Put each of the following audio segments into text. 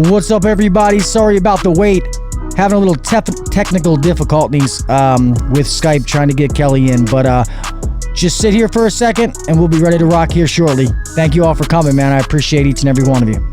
What's up, everybody? Sorry about the wait. Having a little technical difficulties with Skype trying to get Kelly in, but just sit here for a second and we'll be ready to rock here shortly. Thank you all for coming, man. I appreciate each and every one of you.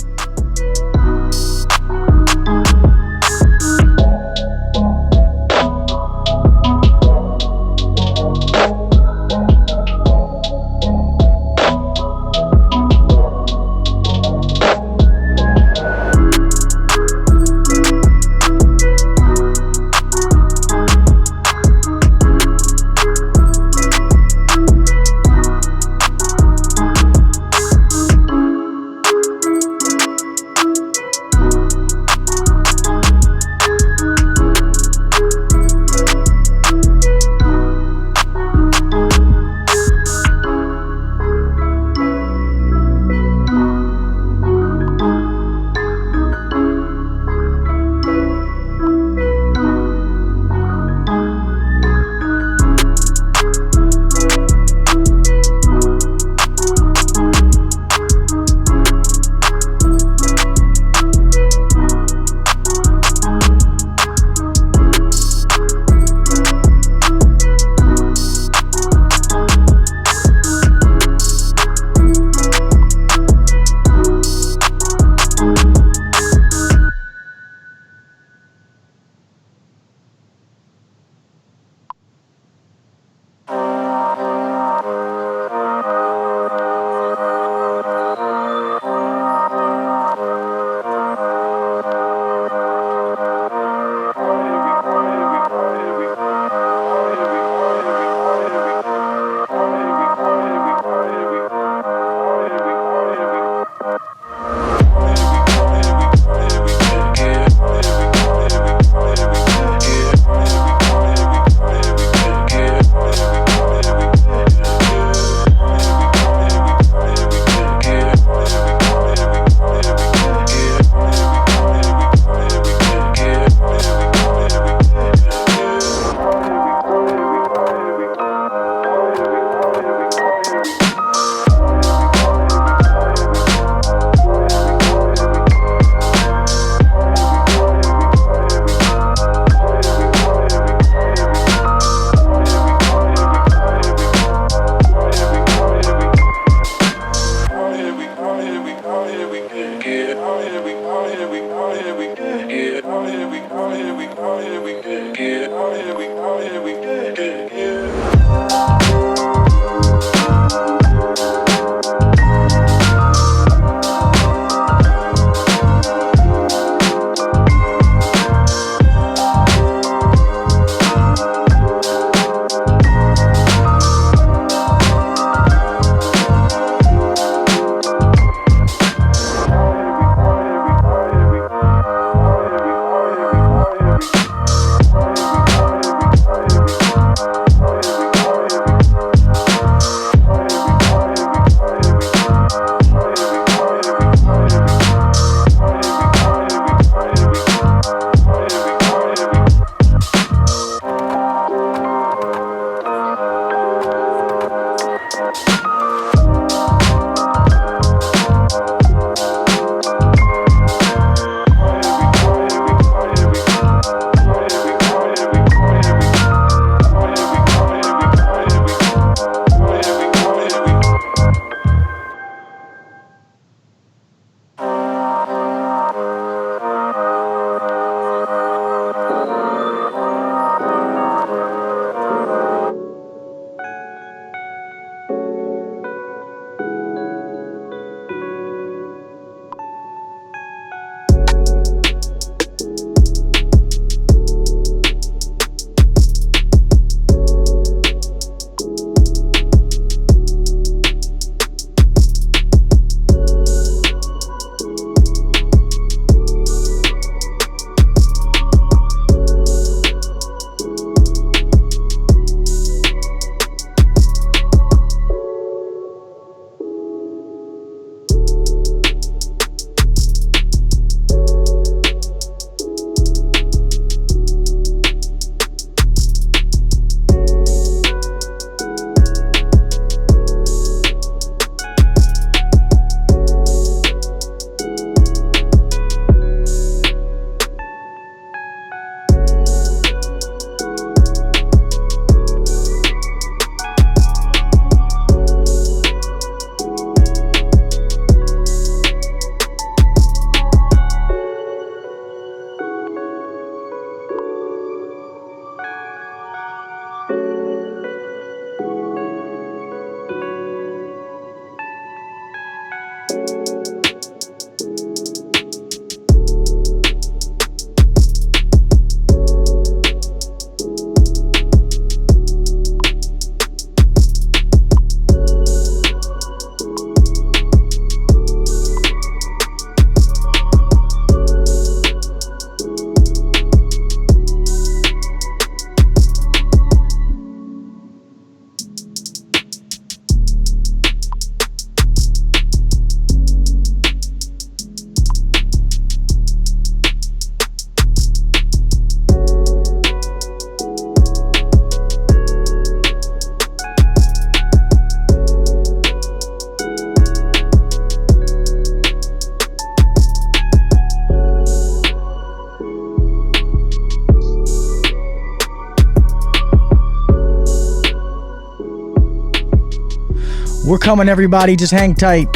We're coming, everybody. Just hang tight.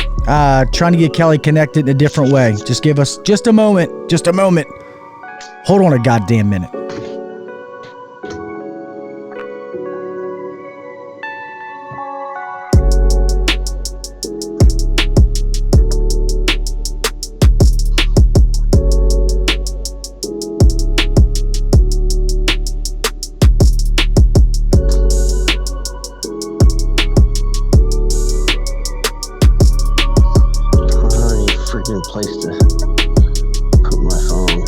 Trying to get Kelly connected in a different way. Just give us just a moment. Just a moment. Hold on a goddamn minute. Place to put my phone.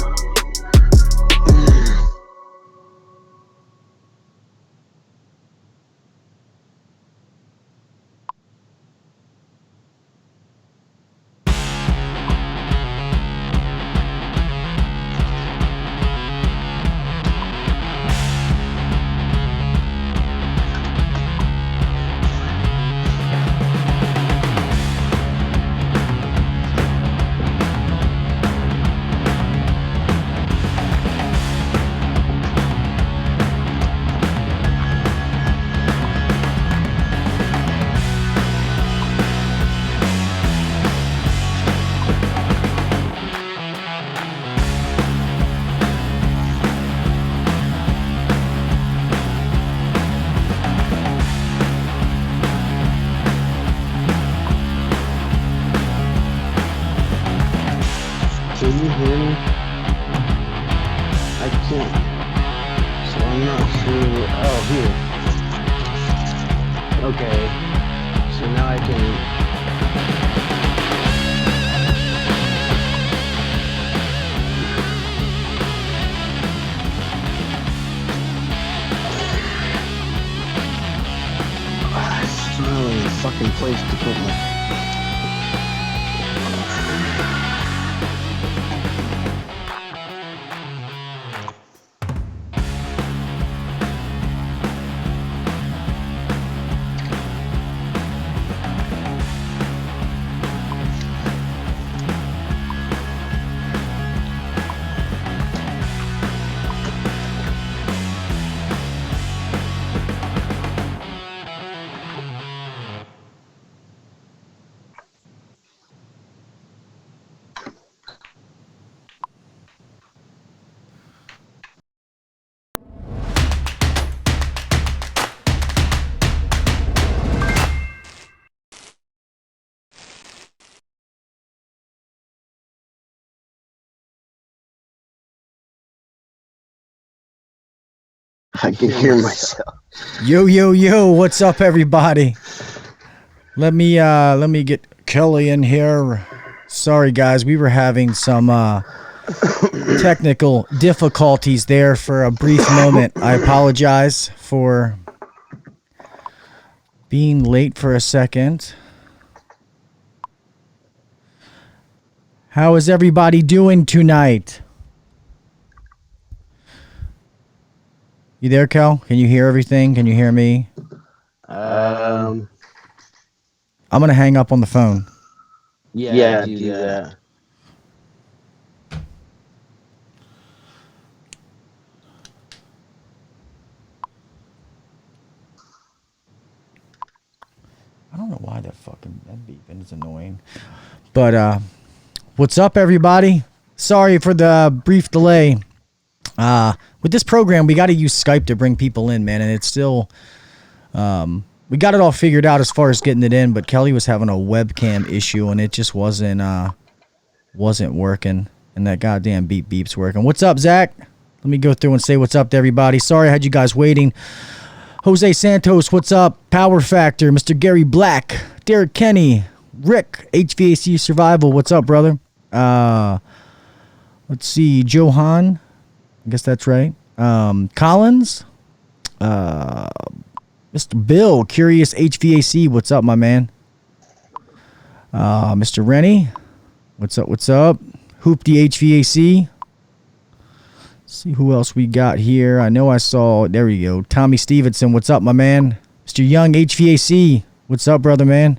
Can you hear me? I can't. So I'm not sure. Oh, here. Okay. So now I can. It's really a fucking place to put my. I can hear myself. Yo, what's up, everybody? Let me get Kelly in here. Sorry, guys, we were having some technical difficulties there for a brief moment. I apologize for being late for a second. How is everybody doing tonight? You there, Kel? Can you hear everything? Can you hear me? I'm gonna hang up on the phone. Yeah, do that. I don't know why that beeping is annoying. But what's up, everybody? Sorry for the brief delay. With this program, we got to use Skype to bring people in, man, and it's still, we got it all figured out as far as getting it in, but Kelly was having a webcam issue, and it just wasn't working, and that goddamn beep's working. What's up, Zach? Let me go through and say what's up to everybody. Sorry I had you guys waiting. Jose Santos, what's up? Power Factor, Mr. Gary Black, Derek Kenny, Rick, HVAC Survival, what's up, brother? Let's see, Johan, I guess that's right. Collins, Mr. Bill, Curious HVAC, what's up, my man? Mr. Rennie, what's up? Hoopty HVAC. See who else we got here. I know I saw, there we go. Tommy Stevenson, what's up, my man? Mr. Young HVAC, what's up, brother, man?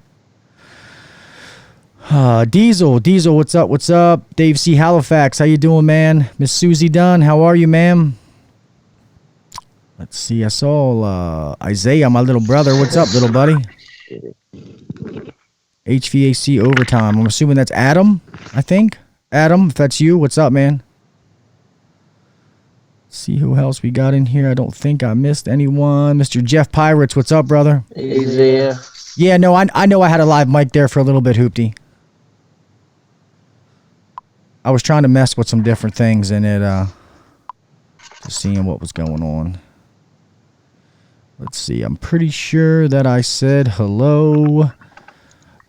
Diesel, what's up? Dave C. Halifax, how you doing, man? Miss Susie Dunn, how are you, ma'am? Let's see, I saw Isaiah, my little brother. What's up, little buddy? HVAC overtime. I'm assuming that's Adam, I think. Adam, if that's you, what's up, man? See who else we got in here. I don't think I missed anyone. Mr. Jeff Pirates, what's up, brother? Isaiah. Yeah, no, I know I had a live mic there for a little bit, Hoopty. I was trying to mess with some different things and it, just seeing what was going on. Let's see, I'm pretty sure that I said hello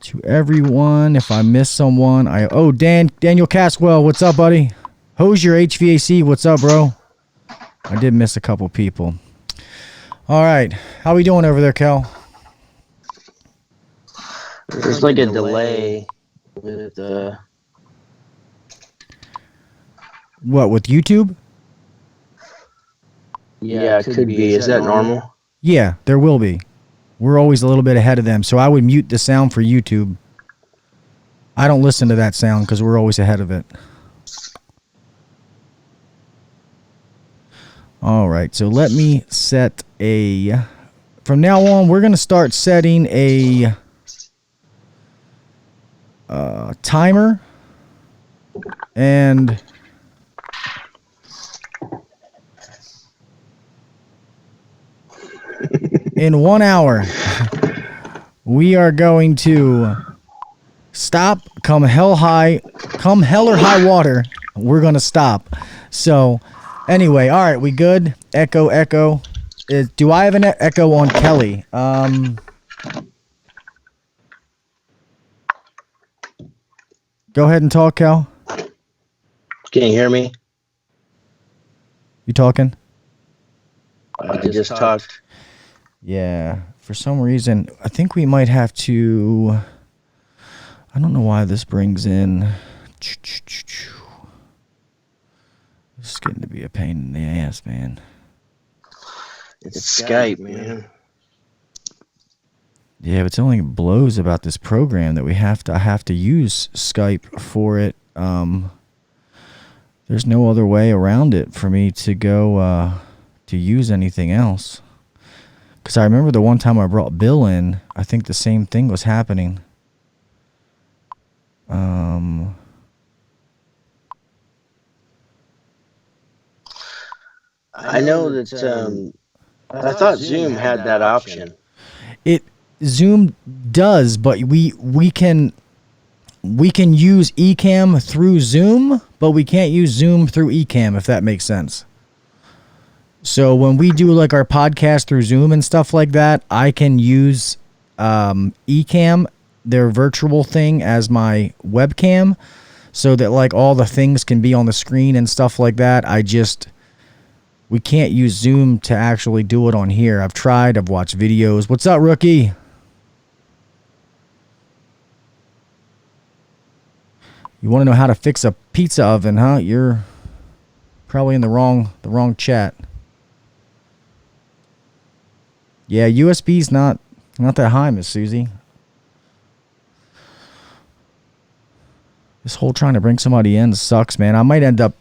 to everyone. If I missed someone, Daniel Caswell, what's up, buddy? Hosier HVAC, what's up, bro? I did miss a couple people. All right, how we doing over there, Kel? There's like a delay with What, with YouTube? Yeah, it could be. Is that normal? Yeah, there will be. We're always a little bit ahead of them, so I would mute the sound for YouTube. I don't listen to that sound because we're always ahead of it. All right, so let me set a... From now on, we're going to start setting a timer. And... in 1 hour, we are going to stop, come hell or high water. We're going to stop. So, anyway, all right, we good? Echo. Do I have an echo on Kelly? Go ahead and talk, Kel. Can you hear me? You talking? I just talked. Yeah, for some reason, I think we might have to... I don't know why this brings in... This is getting to be a pain in the ass, man. It's Skype, man. Yeah, but it's only blows about this program that I have to use Skype for it. There's no other way around it for me to go to use anything else. Because I remember the one time I brought Bill in, I think the same thing was happening. I know that I thought Zoom had that option. Zoom does, but we can use Ecamm through Zoom, but we can't use Zoom through Ecamm, if that makes sense. So when we do like our podcast through Zoom and stuff like that, I can use Ecamm, their virtual thing, as my webcam, so that like all the things can be on the screen and stuff like that. We can't use Zoom to actually do it on here. I've tried. I've watched videos. What's up, rookie? You want to know how to fix a pizza oven, huh? You're probably in the wrong chat. Yeah, USB's not that high, Miss Susie. This whole trying to bring somebody in sucks, man. I might end up...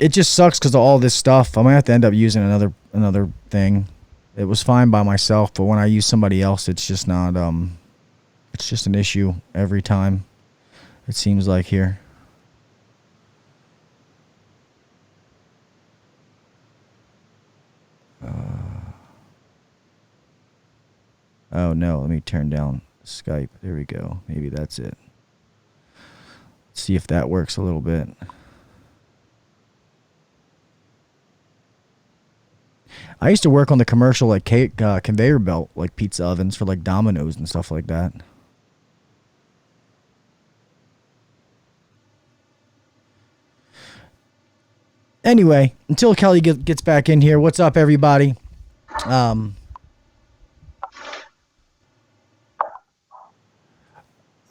It just sucks because of all this stuff. I might have to end up using another thing. It was fine by myself, but when I use somebody else, it's just not... It's just an issue every time, it seems like here. Oh no, let me turn down Skype. There we go. Maybe that's it. Let's see if that works a little bit. I used to work on the commercial like conveyor belt, like pizza ovens for like Domino's and stuff like that. Anyway, until Kelly gets back in here, what's up, everybody?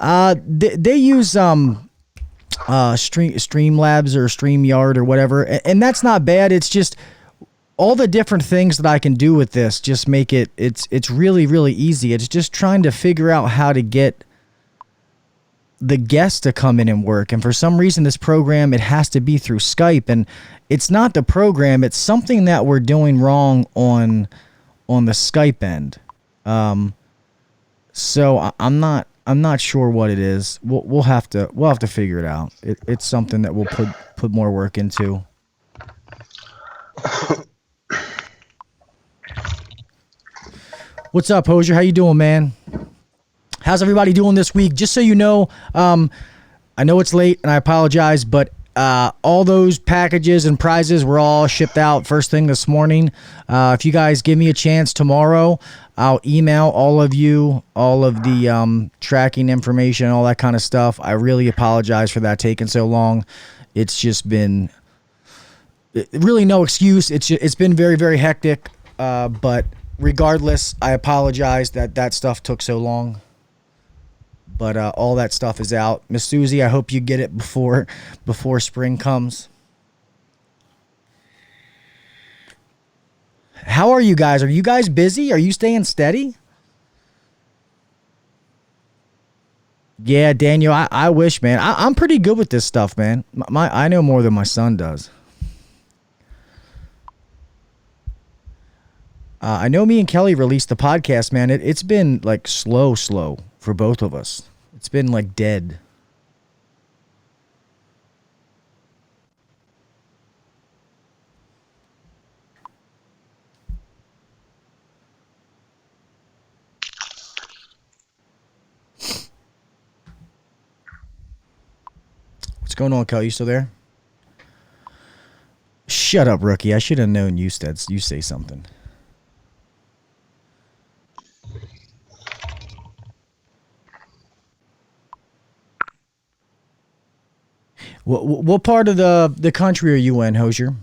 They use Streamlabs or StreamYard or whatever, and that's not bad. It's just all the different things that I can do with this just make it's really, really easy. It's just trying to figure out how to get the guests to come in and work. And for some reason, this program, it has to be through Skype, and it's not the program. It's something that we're doing wrong on the Skype end. So I'm not I'm not sure what it is. We'll have to figure it out. It's something that we'll put more work into. What's up, Hosier? How you doing, man? How's everybody doing this week? Just so you know, I know it's late and I apologize, but all those packages and prizes were all shipped out first thing this morning. If you guys give me a chance tomorrow, I'll email all of you all of the tracking information, all that kind of stuff. I really apologize for that taking so long. It's just been really no excuse. It's been very, very hectic, but regardless, I apologize that stuff took so long. But all that stuff is out. Miss Susie, I hope you get it before spring comes. How are you guys? Are you guys busy? Are you staying steady? Yeah, Daniel, I wish, man. I'm pretty good with this stuff, man. I know more than my son does. I know me and Kelly released the podcast, man. It's been like slow for both of us. It's been like dead. What's going on, Kelly? You still there? Shut up, rookie. I should have known you say something. What part of the country are you in, Hosier?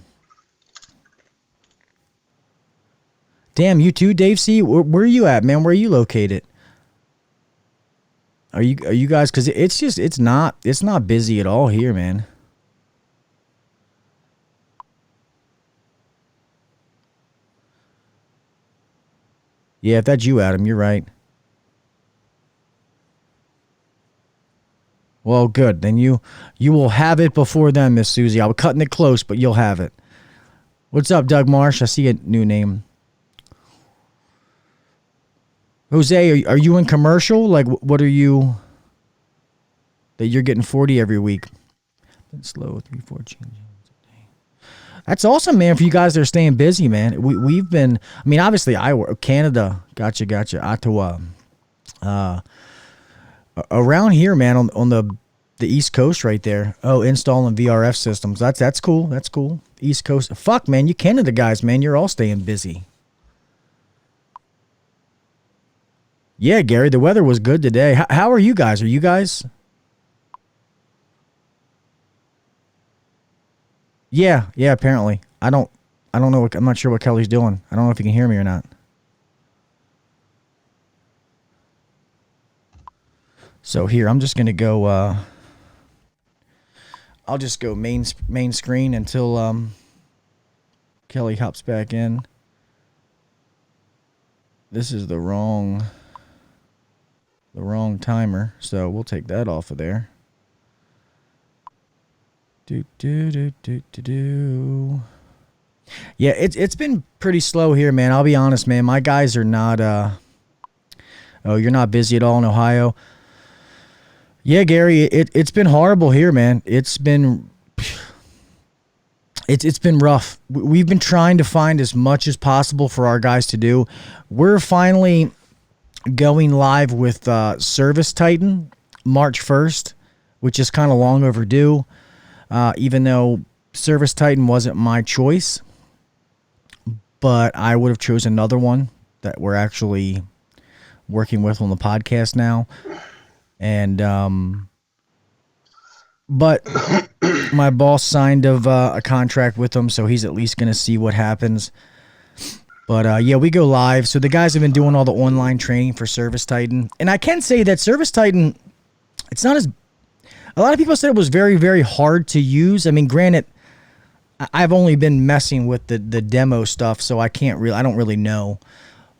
Damn, you too, Dave C. Where are you at, man? Where are you located? Are you guys? Because it's not busy at all here, man. Yeah, if that's you, Adam, you're right. Well, good. Then you will have it before then, Miss Susie. I was cutting it close, but you'll have it. What's up, Doug Marsh? I see a new name. Jose, are you in commercial? Like, what are you? That you're getting 40 every week. Been slow, 3-4 changes. That's awesome, man. For you guys that are staying busy, man. We've been. I mean, obviously, I work Canada. Gotcha. Ottawa. Around here, man, on the East Coast right there. Oh, installing VRF systems. That's cool. That's cool. East Coast. Fuck, man. You Canada guys, man. You're all staying busy. Yeah, Gary, the weather was good today. How are you guys? Are you guys? Yeah, apparently. I don't know. I'm not sure what Kelly's doing. I don't know if you can hear me or not. So here, I'm just going to go, I'll just go main screen until Kelly hops back in. This is the wrong timer, so we'll take that off of there. Yeah, it's been pretty slow here, man. I'll be honest, man. My guys are not, oh, you're not busy at all in Ohio? Yeah, Gary, it's been horrible here, man. It's been rough. We've been trying to find as much as possible for our guys to do. We're finally going live with Service Titan March 1st, which is kind of long overdue, even though Service Titan wasn't my choice. But I would have chosen another one that we're actually working with on the podcast now. And but my boss signed a contract with him, so he's at least going to see what happens. But yeah, we go live. So the guys have been doing all the online training for Service Titan. And I can say that Service Titan, it's not as... A lot of people said it was very, very hard to use. I mean, granted, I've only been messing with the demo stuff, so I don't really know.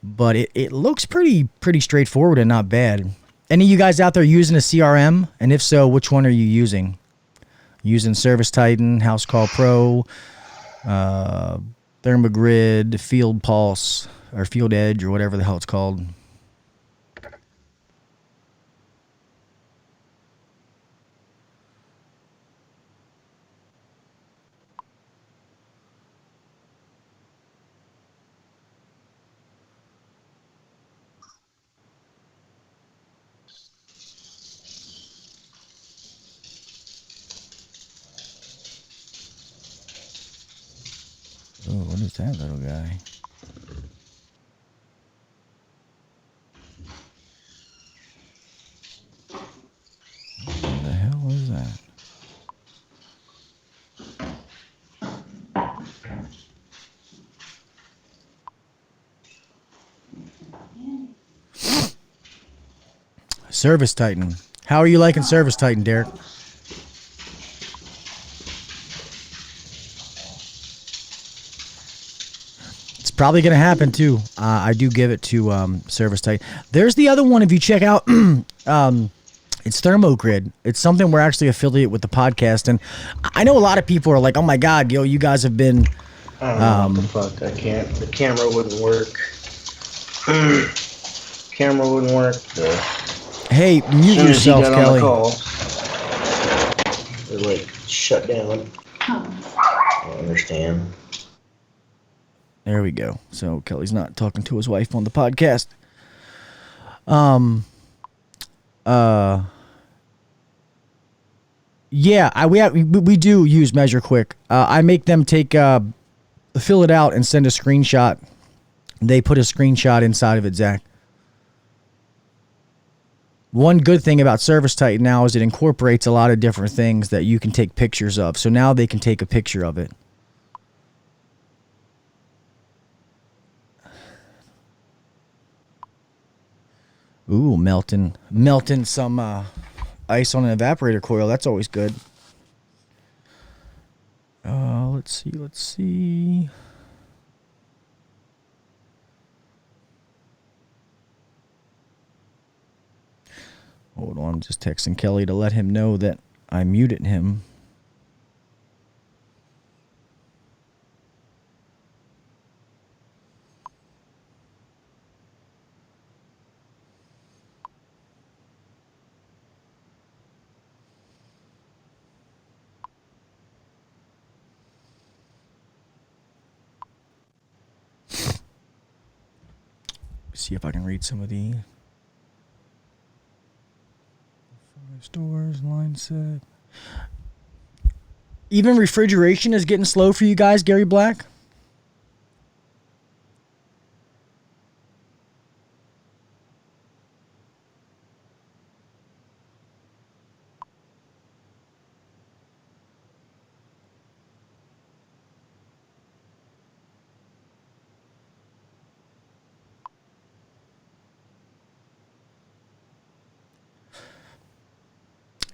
But it looks pretty straightforward and not bad. Any of you guys out there using a CRM? And if so, which one are you using? Using Service Titan, House Call Pro, Thermogrid, Field Pulse, or Field Edge, or whatever the hell it's called. that little guy? What the hell is that? Service Titan. How are you liking Service Titan, Derek? It's probably going to happen, too. I do give it to Service Titan. There's the other one, if you check out. It's Thermogrid. It's something we're actually affiliate with the podcast. And I know a lot of people are like, oh, my God, Gil, you guys have been... I don't know what the fuck. I can't. The camera wouldn't work. Camera wouldn't work. Hey, mute yourself, Kelly. They're like shut down. I don't understand. There we go. So Kelly's not talking to his wife on the podcast. Yeah, we do use Measure Quick. I make them fill it out and send a screenshot. They put a screenshot inside of it, Zach. One good thing about Service Titan now is it incorporates a lot of different things that you can take pictures of. So now they can take a picture of it. Ooh, melting some ice on an evaporator coil. That's always good. Let's see. Hold on, I'm just texting Kelly to let him know that I muted him. See if I can read some of the... Stores, line set. Even refrigeration is getting slow for you guys, Gary Black?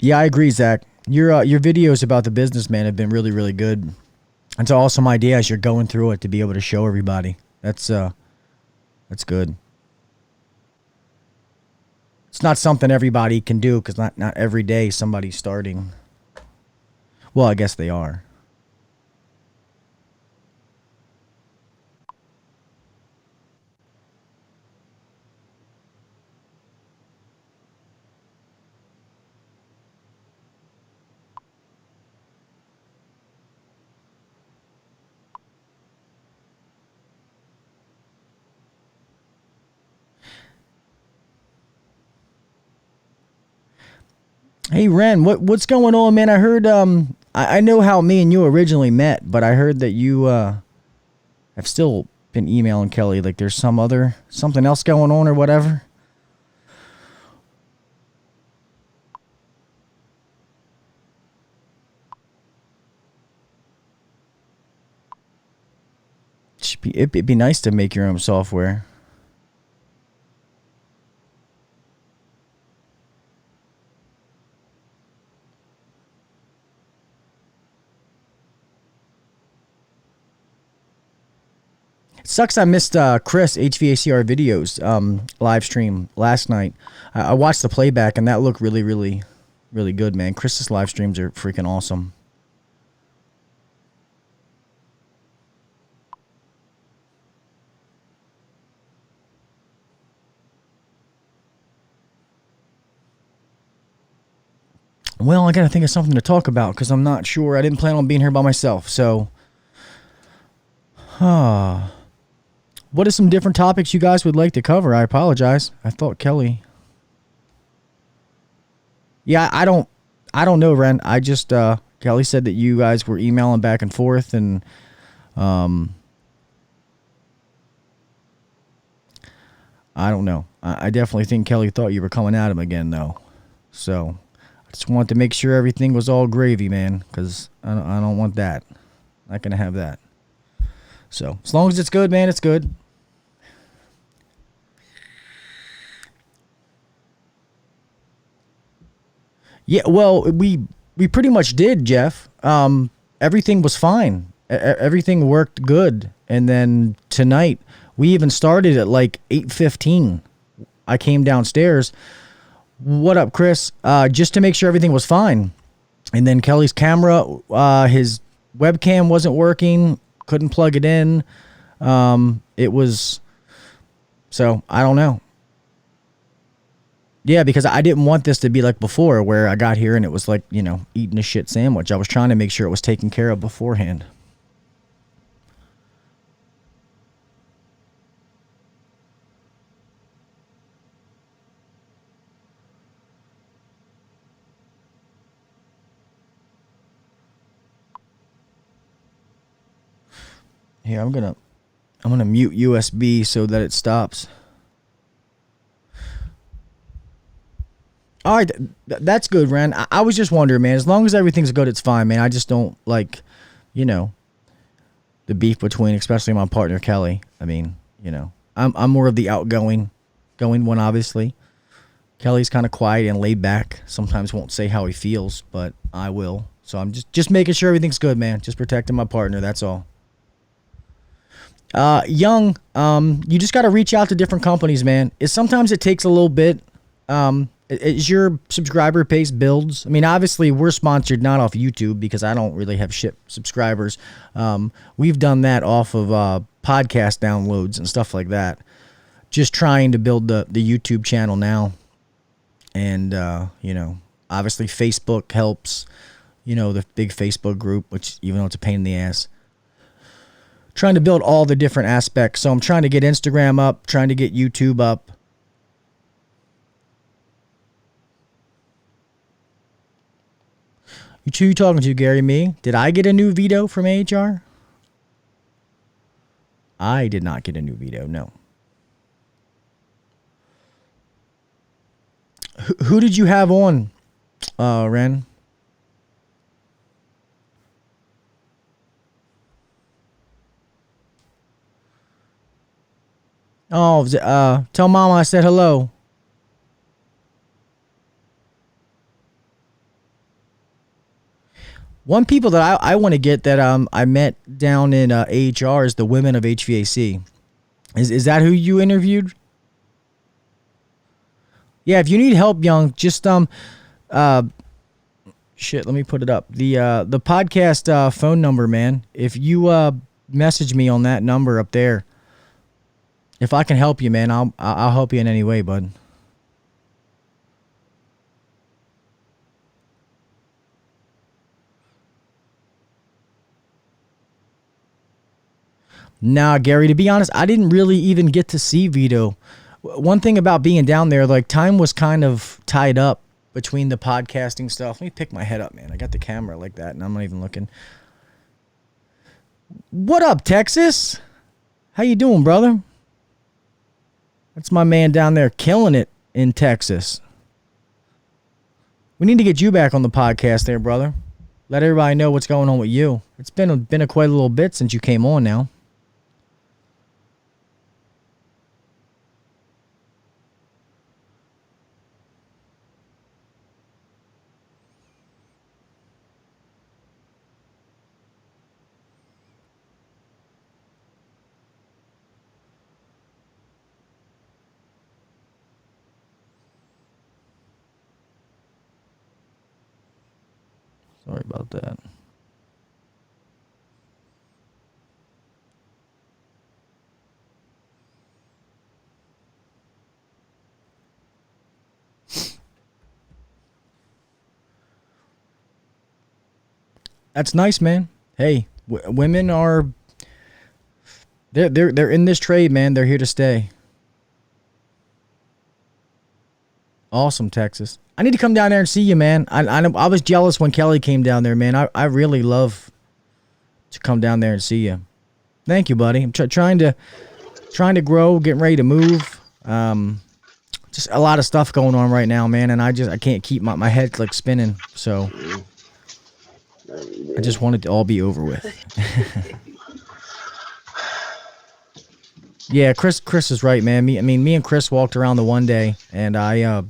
Yeah, I agree, Zach. Your videos about the businessman have been really, really good. It's an awesome idea as you're going through it to be able to show everybody. That's good. It's not something everybody can do because not every day somebody's starting. Well, I guess they are. Hey Ren, what's going on, man? I heard I know how me and you originally met, but I heard that you have still been emailing Kelly like there's something else going on or whatever. It'd be nice to make your own software. Sucks I missed Chris HVACR videos live stream last night. I watched the playback and that looked really, really, really good, man. Chris's live streams are freaking awesome. Well, I gotta think of something to talk about because I'm not sure. I didn't plan on being here by myself, so. What are some different topics you guys would like to cover? I apologize. I thought Kelly. Yeah, I don't know, Ren. I just Kelly said that you guys were emailing back and forth, and I don't know. I definitely think Kelly thought you were coming at him again, though. So I just wanted to make sure everything was all gravy, man, because I don't want that. Not going to have that. So as long as it's good, man, it's good. Yeah, well, we pretty much did, Jeff. Everything was fine. Everything worked good. And then tonight, we even started at like 8:15. I came downstairs. What up, Chris? Just to make sure everything was fine. And then Kelly's camera, his webcam wasn't working. Couldn't plug it in. It was... So, I don't know. Yeah, because I didn't want this to be like before, where I got here and it was like, you know, eating a shit sandwich. I was trying to make sure it was taken care of beforehand. Here, I'm gonna mute USB so that it stops. All right, that's good, Ren. I was just wondering, man. As long as everything's good, it's fine, man. I just don't like, you know, the beef between, especially my partner Kelly. I mean, you know, I'm more of the outgoing one, obviously. Kelly's kind of quiet and laid back. Sometimes won't say how he feels, but I will. So I'm just making sure everything's good, man. Just protecting my partner. That's all. Young, you just got to reach out to different companies, man. Sometimes it takes a little bit. Is your subscriber base builds? I mean, obviously we're sponsored not off YouTube because I don't really have shit subscribers. We've done that off of podcast downloads and stuff like that. Just trying to build the YouTube channel now. And, you know, obviously Facebook helps, you know, the big Facebook group, which even though it's a pain in the ass. Trying to build all the different aspects. So I'm trying to get Instagram up, trying to get YouTube up. Who you talking to, Gary? Me? Did I get a new veto from AHR? I did not get a new veto, no. Who did you have on, Ren? Oh, tell Mama I said hello. One people that I want to get that I met down in AHR is the women of HVAC. Is that who you interviewed? Yeah, if you need help, Young, just shit, let me put it up. The podcast phone number, man. If you message me on that number up there, if I can help you, man, I'll help you in any way, bud. Nah, Gary, to be honest, I didn't really even get to see Vito. One thing about being down there, like, time was kind of tied up between the podcasting stuff. Let me pick my head up, man. I got the camera like that, and I'm not even looking. What up, Texas? How you doing, brother? That's my man down there killing it in Texas. We need to get you back on the podcast there, brother. Let everybody know what's going on with you. It's been a quite a little bit since you came on now. Sorry about that. That's nice, man. Hey, women are they're in this trade, man. They're here to stay. Awesome, Texas. I need to come down there and see you, man. I was jealous when Kelly came down there, man. I really love to come down there and see you. Thank you, buddy. I'm trying to grow, getting ready to move. Just a lot of stuff going on right now, man, and I can't keep my head like spinning. So I just want it to all be over with. Yeah, Chris is right, man. Me and Chris walked around the one day, and I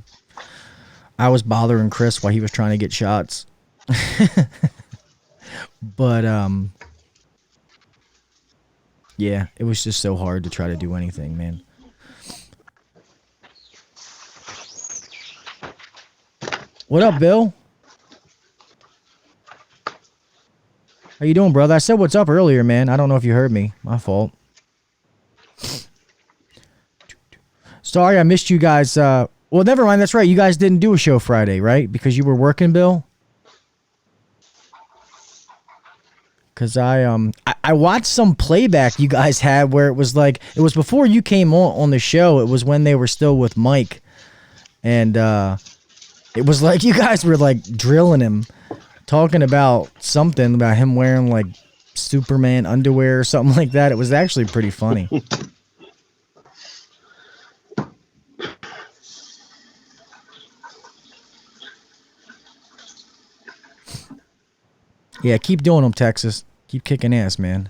was bothering Chris while he was trying to get shots. But yeah, it was just so hard to try to do anything, man. What up, Bill? How you doing, brother? I said what's up earlier, man. I don't know if you heard me. My fault. Sorry, I missed you guys. Well, never mind. That's right. You guys didn't do a show Friday, right? Because you were working, Bill? Because I watched some playback you guys had where it was before you came on the show. It was when they were still with Mike. And it was like you guys were like drilling him, talking about something about him wearing like Superman underwear or something like that. It was actually pretty funny. Yeah, keep doing them, Texas. Keep kicking ass, man.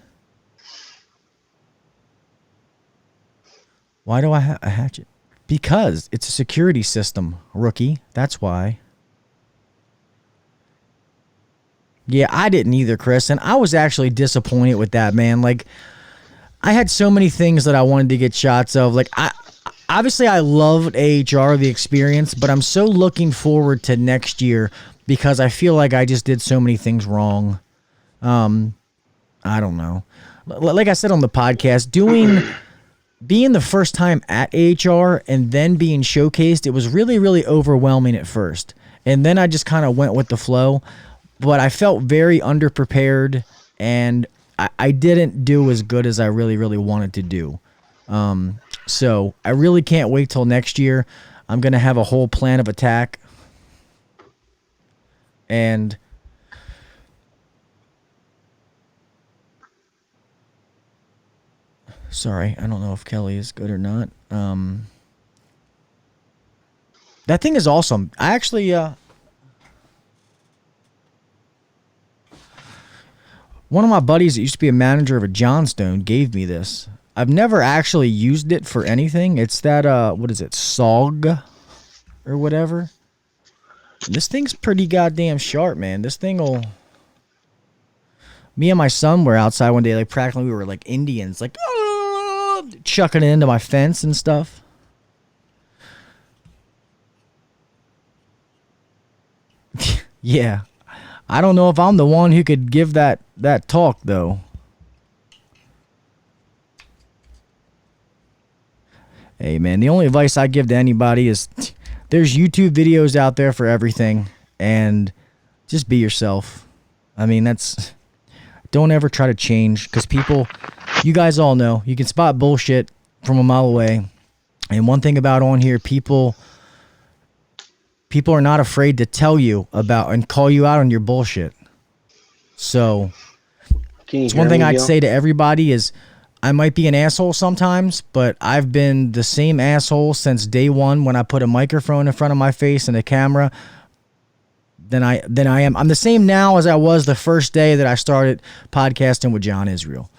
Why do I have a hatchet? Because it's a security system, rookie. That's why. Yeah, I didn't either, Chris. And I was actually disappointed with that, man. Like, I had so many things that I wanted to get shots of. Like, obviously I loved AHR, the experience, but I'm so looking forward to next year because I feel like I just did so many things wrong. I don't know. Like I said on the podcast, being the first time at AHR and then being showcased, it was really, really overwhelming at first. And then I just kind of went with the flow. But I felt very underprepared, and I didn't do as good as I really, really wanted to do. So I really can't wait till next year. I'm going to have a whole plan of attack. And sorry, I don't know if Kelly is good or not. That thing is awesome. I actually one of my buddies that used to be a manager of a Johnstone gave me this. I've never actually used it for anything. It's that what is it, SOG or whatever. This thing's pretty goddamn sharp, man. This thing will... Me and my son were outside one day, like practically we were like Indians, like chucking it into my fence and stuff. Yeah. I don't know if I'm the one who could give that talk, though. Hey, man, the only advice I give to anybody is there's YouTube videos out there for everything, and just be yourself. I mean, don't ever try to change, because people, you guys all know, you can spot bullshit from a mile away. And one thing about on here, people are not afraid to tell you about and call you out on your bullshit. So it's one thing I'd say to everybody is I might be an asshole sometimes, but I've been the same asshole since day one when I put a microphone in front of my face and a camera. Then I am. I'm the same now as I was the first day that I started podcasting with John Israel.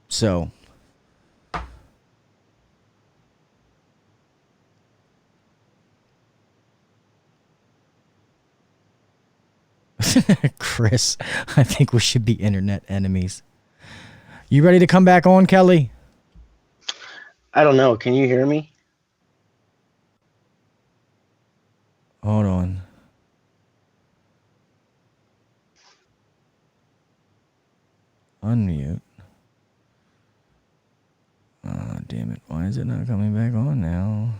So Chris, I think we should be internet enemies. You ready to come back on, Kelly? I don't know. Can you hear me? Hold on. Unmute. Oh, damn it. Why is it not coming back on now?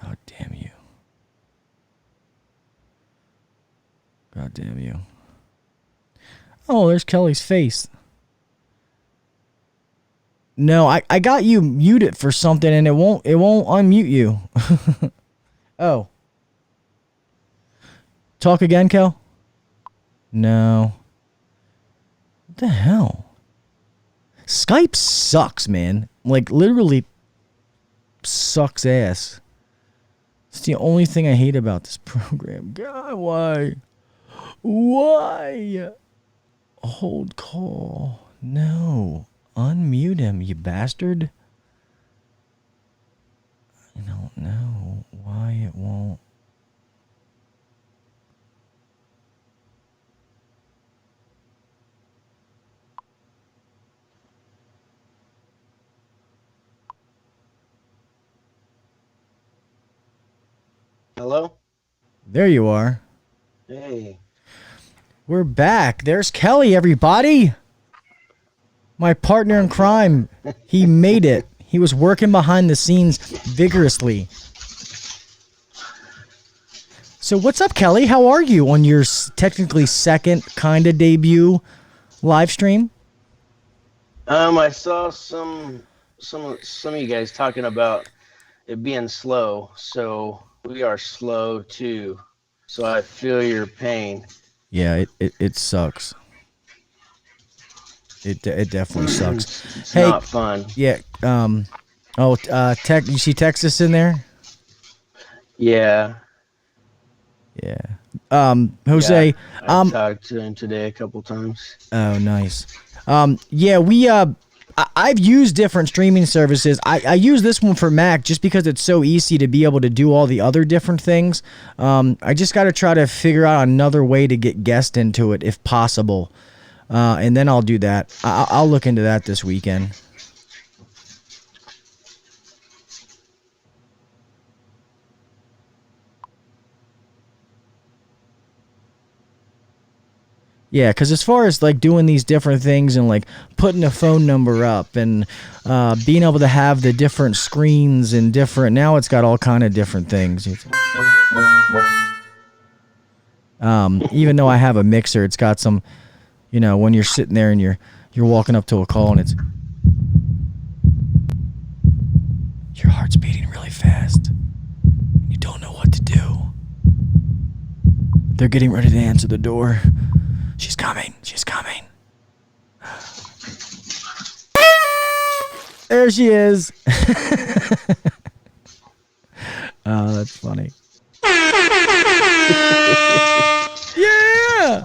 God damn you. God damn you. Oh, there's Kelly's face. No, I got you muted for something and it won't unmute you. Oh. Talk again, Kel? No. What the hell? Skype sucks, man. Like, literally sucks ass. It's the only thing I hate about this program. God, why? Why? Hold call. No. Unmute him, you bastard. I don't know why it won't. Hello? There you are. Hey. We're back. There's Kelly, everybody. My partner in crime. He made it. He was working behind the scenes vigorously. So what's up, Kelly? How are you on your technically second kind of debut live stream? I saw some of you guys talking about it being slow, so we are slow too. So I feel your pain. Yeah, it sucks. It definitely sucks. It's hey, not fun. Yeah. You see Texas in there? Yeah. Yeah. Jose. Yeah, I talked to him today a couple times. Oh, nice. Yeah, I've used different streaming services. I use this one for Mac just because it's so easy to be able to do all the other different things. I just got to try to figure out another way to get guests into it if possible. And then I'll do that. I'll look into that this weekend. Yeah, because as far as like doing these different things and like putting a phone number up and being able to have the different screens and different, now it's got all kind of different things. Even though I have a mixer, it's got some, when you're sitting there and you're walking up to a call and it's your heart's beating really fast. You don't know what to do. They're getting ready to answer the door. She's coming. She's coming. There she is. Oh, that's funny. Yeah.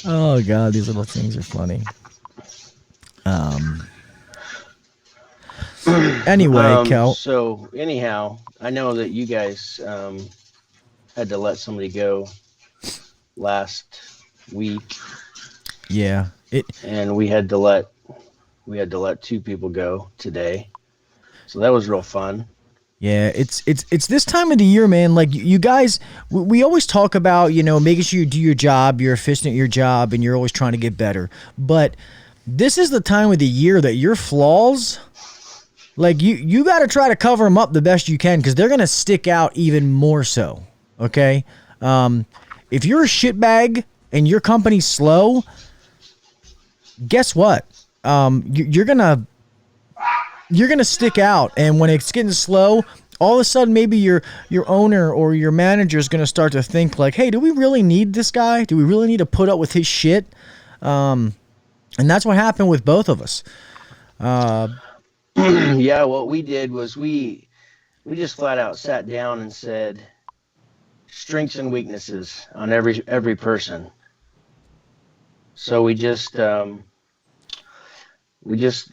Oh God, these little things are funny. Anyway, Kel. So anyhow, I know that you guys had to let somebody go last week. Yeah. And we had to let two people go today. So that was real fun. Yeah, it's this time of the year, man. Like you guys, we always talk about, making sure you do your job, you're efficient at your job, and you're always trying to get better. But this is the time of the year that your flaws, like you got to try to cover them up the best you can because they're going to stick out even more so, okay? If you're a shitbag and your company's slow, guess what? You're gonna stick out, and when it's getting slow, all of a sudden maybe your owner or your manager is gonna start to think like, hey, do we really need this guy? Do we really need to put up with his shit? And that's what happened with both of us. Yeah, what we did was we just flat out sat down and said strengths and weaknesses on every person. So we just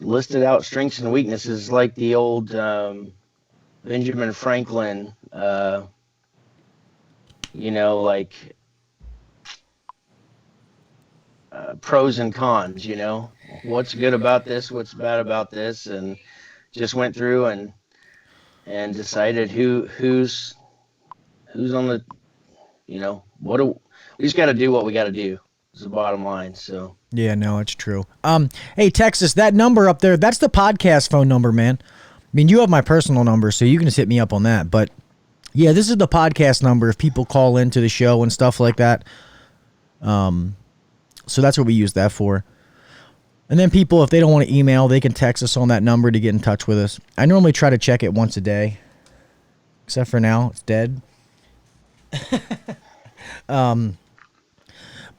listed out strengths and weaknesses like the old Benjamin Franklin, pros and cons, what's good about this, what's bad about this, and just went through and decided who's on the, we just got to do what we got to do is the bottom line. So yeah, no, it's true. Hey Texas, that number up there, that's the podcast phone number, man. I mean, you have my personal number, so you can just hit me up on that. But yeah, this is the podcast number if people call into the show and stuff like that. So that's what we use that for. And then people, if they don't want to email, they can text us on that number to get in touch with us. I normally try to check it once a day, except for now, it's dead.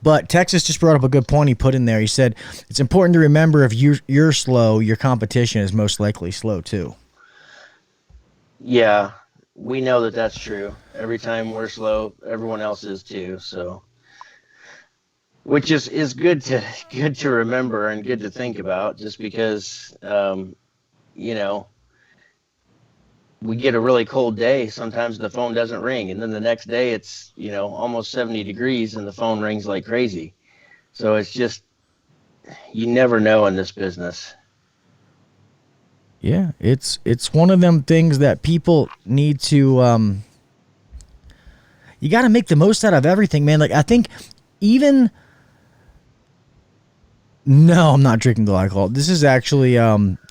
But Texas just brought up a good point he put in there. He said, it's important to remember if you're slow, your competition is most likely slow too. Yeah, we know that that's true. Every time we're slow, everyone else is too. So, which is good to remember and good to think about, just because you know, we get a really cold day. Sometimes the phone doesn't ring, and then the next day it's almost 70 degrees and the phone rings like crazy. So it's just, you never know in this business. Yeah, it's one of them things that people need to. You got to make the most out of everything, man. Like, I think even. No, I'm not drinking glycol. This is actually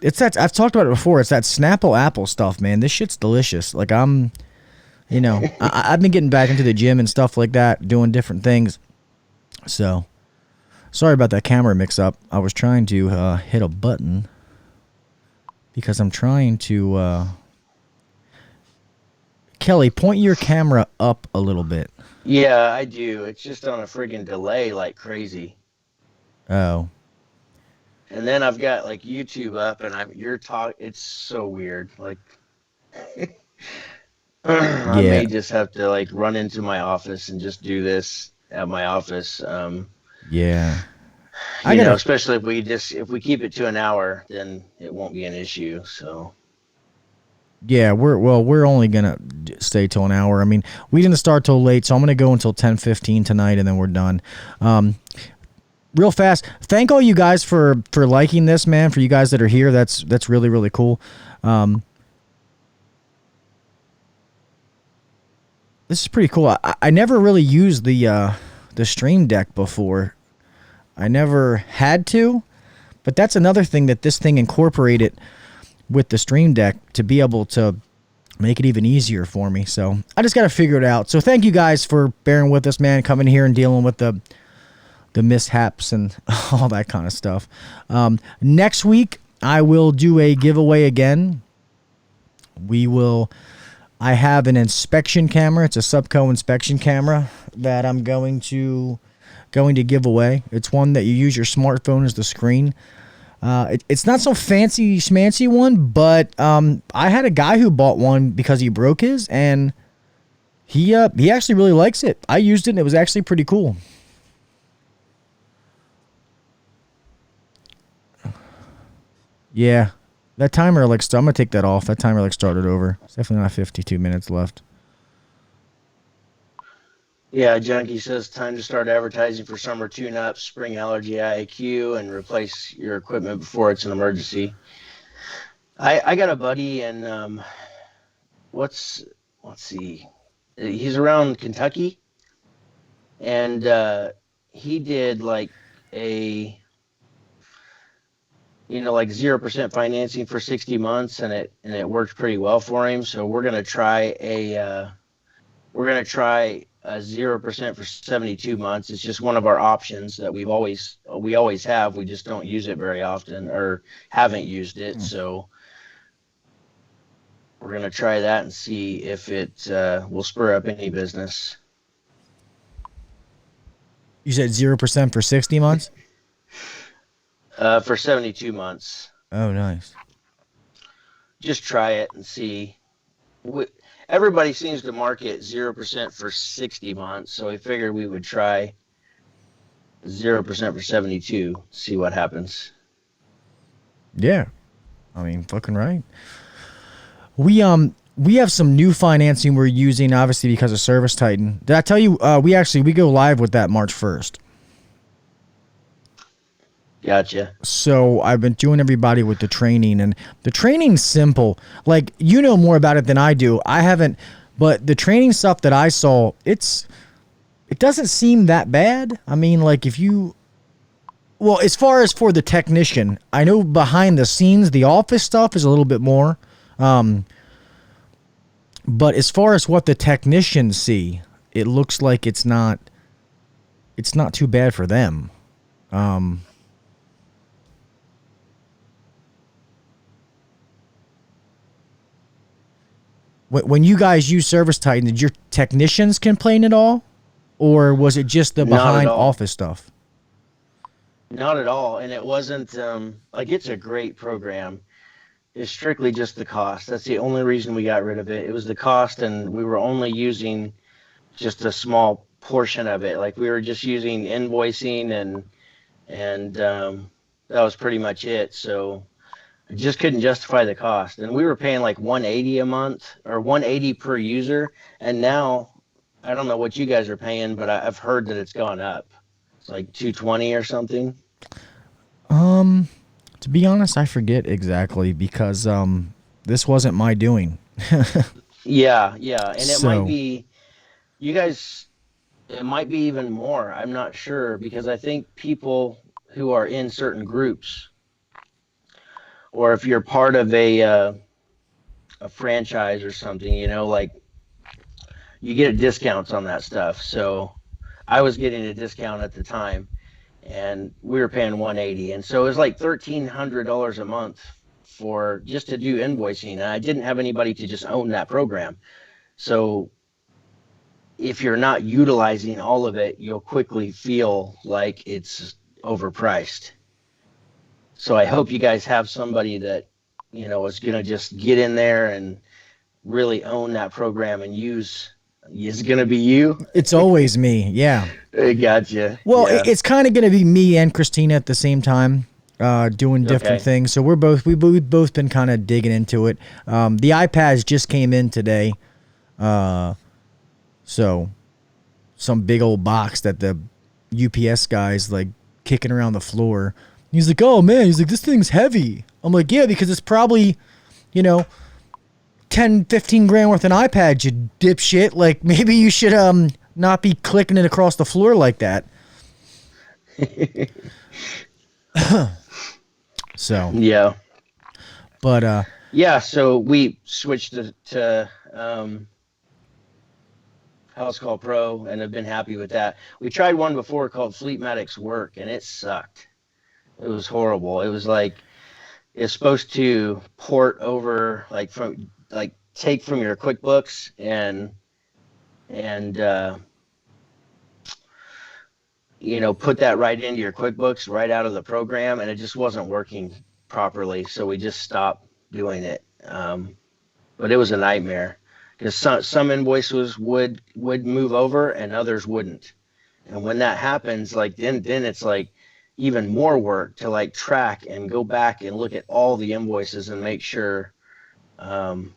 it's that I've talked about it before. It's that Snapple apple stuff, man. This shit's delicious. Like, I've been getting back into the gym and stuff like that, doing different things. So, sorry about that camera mix-up. I was trying to hit a button because I'm trying to. Kelly, point your camera up a little bit. Yeah, I do. It's just on a friggin' delay like crazy. Oh. And then I've got like YouTube up, and it's so weird. Like, I Yeah. may just have to like run into my office and just do this at my office. Yeah. Especially if we keep it to an hour, then it won't be an issue. So. Yeah, we're only gonna stay till an hour. I mean, we didn't start till late, so I'm gonna go until 10:15 tonight, and then we're done. Real fast, thank all you guys for liking this, man. For you guys that are here, that's really, really cool. This is pretty cool. I never really used the Stream Deck before. I never had to, but that's another thing that this thing incorporated with the Stream Deck to be able to make it even easier for me. So I just got to figure it out. So thank you guys for bearing with us, man, coming here and dealing with the mishaps and all that kind of stuff. Next week, I will do a giveaway again. I have an inspection camera. It's a Subco inspection camera that I'm going to give away. It's one that you use your smartphone as the screen. It's not some fancy schmancy one, but I had a guy who bought one because he broke his, and he actually really likes it. I used it, and it was actually pretty cool. Yeah, that timer, I'm going to take that off. That timer, started over. It's definitely not 52 minutes left. Yeah, Junkie says time to start advertising for summer tune-ups, spring allergy IAQ, and replace your equipment before it's an emergency. I got a buddy, and let's see, he's around Kentucky, and he did like a 0% financing for 60 months, and it worked pretty well for him. So we're gonna try a 0% for 72 months. It's just one of our options that we always have. We just don't use it very often, or haven't used it. So we're gonna try that and see if it will spur up any business. You said 0% for 60 months? For 72 months. Oh, nice. Just try it and see. Everybody seems to market 0% for 60 months, so we figured we would try 0% for 72, see what happens. Yeah. I mean, fucking right. We have some new financing we're using, obviously, because of Service Titan. Did I tell you, we go live with that March 1st. Gotcha. So I've been doing everybody with the training, and the training's simple. Like, you know more about it than I do. I haven't, but the training stuff that I saw, it doesn't seem that bad. I mean, like, as far as for the technician, I know behind the scenes, the office stuff is a little bit more. But as far as what the technicians see, it looks like it's not too bad for them. When you guys use Service Titan, did your technicians complain at all? or was it just the Not at behind all. office stuff? Not at all. And it wasn't like it's a great program. It's strictly just the cost. That's the only reason we got rid of it. It was the cost, and we were only using just a small portion of it. Like we were just using invoicing and that was pretty much it. So I just couldn't justify the cost. And we were paying like 180 a month or 180 per user. And now I don't know what you guys are paying, but I've heard that it's gone up. It's like 220 or something. To be honest, I forget exactly because this wasn't my doing. Yeah, yeah. And it So, might be, you guys, it might be even more. I'm not sure because I think people who are in certain groups, or if you're part of a franchise or something, like you get discounts on that stuff. So I was getting a discount at the time, and we were paying 180, and so it was like $1,300 a month for just to do invoicing, and I didn't have anybody to just own that program. So if you're not utilizing all of it, you'll quickly feel like it's overpriced. So I hope you guys have somebody that is going to just get in there and really own that program and use. Is it going to be you? it's always me. Yeah. I gotcha. Well, Yeah. it's kind of going to be me and Christina at the same time, doing different Okay. things. So we've both been kind of digging into it. The iPads just came in today, so some big old box that the UPS guy's like kicking around the floor. He's like, "Oh man," he's like, "this thing's heavy." I'm like, "Yeah, because it's probably, you know, 10, 15 grand worth of an iPad, you dipshit. Like maybe you should not be clicking it across the floor like that." So, Yeah. but Yeah. So we switched to House Call Pro and have been happy with that. We tried one before called Fleetmatic's Work, and it sucked. It was horrible. It was like it's supposed to port over take from your QuickBooks and put that right into your QuickBooks right out of the program, and it just wasn't working properly. So we just stopped doing it. But it was a nightmare because some invoices would move over and others wouldn't. And when that happens, like then it's like even more work to like track and go back and look at all the invoices and make sure, that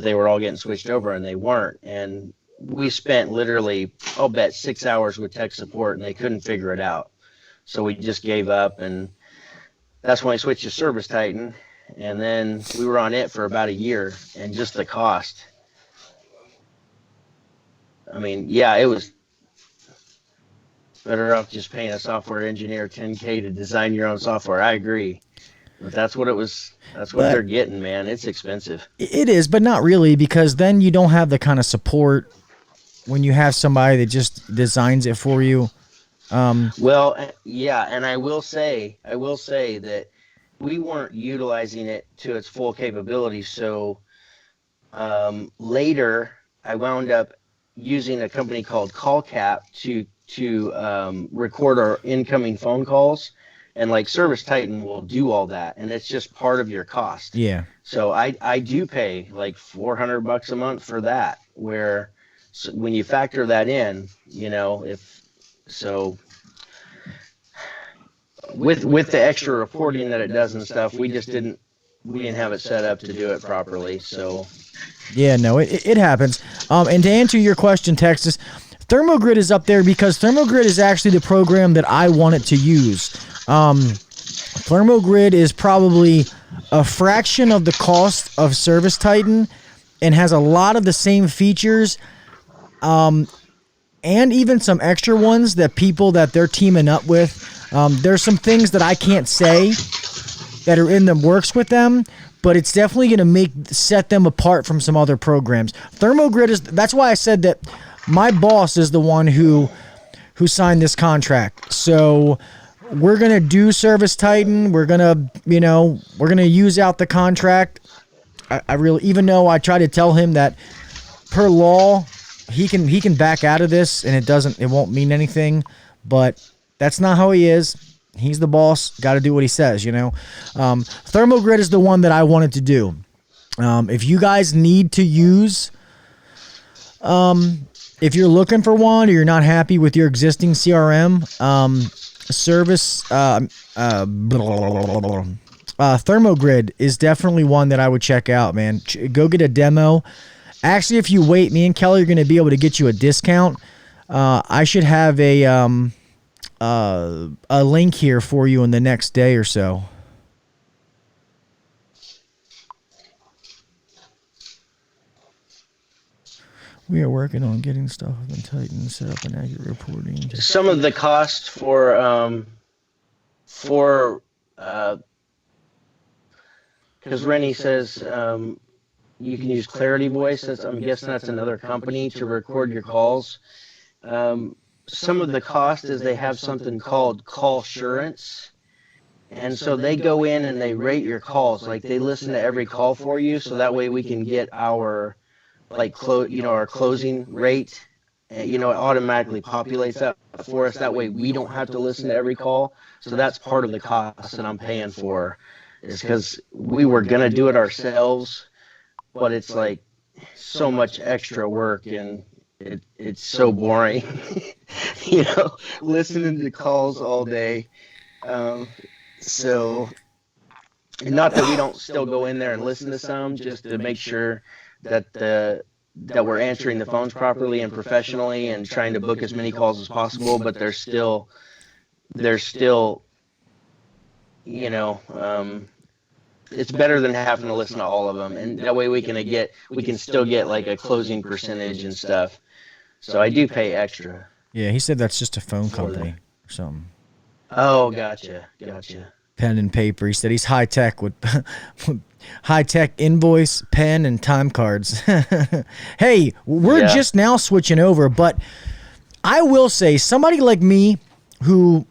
they were all getting switched over, and they weren't. And we spent literally, I'll bet 6 hours with tech support, and they couldn't figure it out. So we just gave up, and that's when I switched to Service Titan. And then we were on it for about a year, and just the cost. I mean, yeah, it was better off just paying a software engineer $10K to design your own software. I agree. But that's what it was. That's what they're getting, man. It's expensive. it is, but not really, because then you don't have the kind of support when you have somebody that just designs it for you. Well, yeah, and I will say that we weren't utilizing it to its full capability. So later, I wound up using a company called CallCap to record our incoming phone calls, and like Service Titan will do all that, and it's just part of your cost. Yeah. So I do pay like $400 a month for that, where when you factor that in, with the extra reporting that it does and stuff, we didn't have it set up to do it properly. So Yeah, no, it happens. And to answer your question, Texas, ThermoGrid is up there because ThermoGrid is actually the program that I wanted to use. ThermoGrid is probably a fraction of the cost of Service Titan and has a lot of the same features, and even some extra ones that people that they're teaming up with. There's some things that I can't say that are in the works with them, but it's definitely going to set them apart from some other programs. ThermoGrid that's why I said that my boss is the one who signed this contract. So we're going to do Service Titan. We're going to use out the contract. I really, even though I try to tell him that per law, he can back out of this, and it won't mean anything. But that's not how he is. He's the boss. Got to do what he says, you know. Thermogrid is the one that I wanted to do. If you guys need to use, if you're looking for one or you're not happy with your existing CRM service, Thermogrid is definitely one that I would check out, man. Go get a demo. Actually, if you wait, me and Kelly are going to be able to get you a discount. I should have a link here for you in the next day or so. We are working on getting stuff up and tight and set up an accurate reporting. Some of the cost for because Rennie says you can use Clarity Voice. I'm guessing that's another company to record your calls. Some of the cost is they have something called call assurance, and so they go in and they rate your calls. Like they listen to every call for you, so that way we can get our our closing rate. It automatically populates that for us. That way we don't have to listen to every call. So that's part of the cost that I'm paying for, is because we were gonna do it ourselves, but it's like so much extra work and it's so boring, listening to calls all day. So not that we don't still go in there and listen to some, just to make sure that we're answering the phones properly and professionally and trying to book as many calls as possible, but there's still it's better than having to listen to all of them, and that way we can still get like a closing percentage and stuff. So I do pay extra. Yeah, he said that's just a phone company or something. Oh, gotcha. Pen and paper. He said he's high tech with high tech invoice, pen, and time cards. Hey, we're just now switching over, but I will say somebody like me who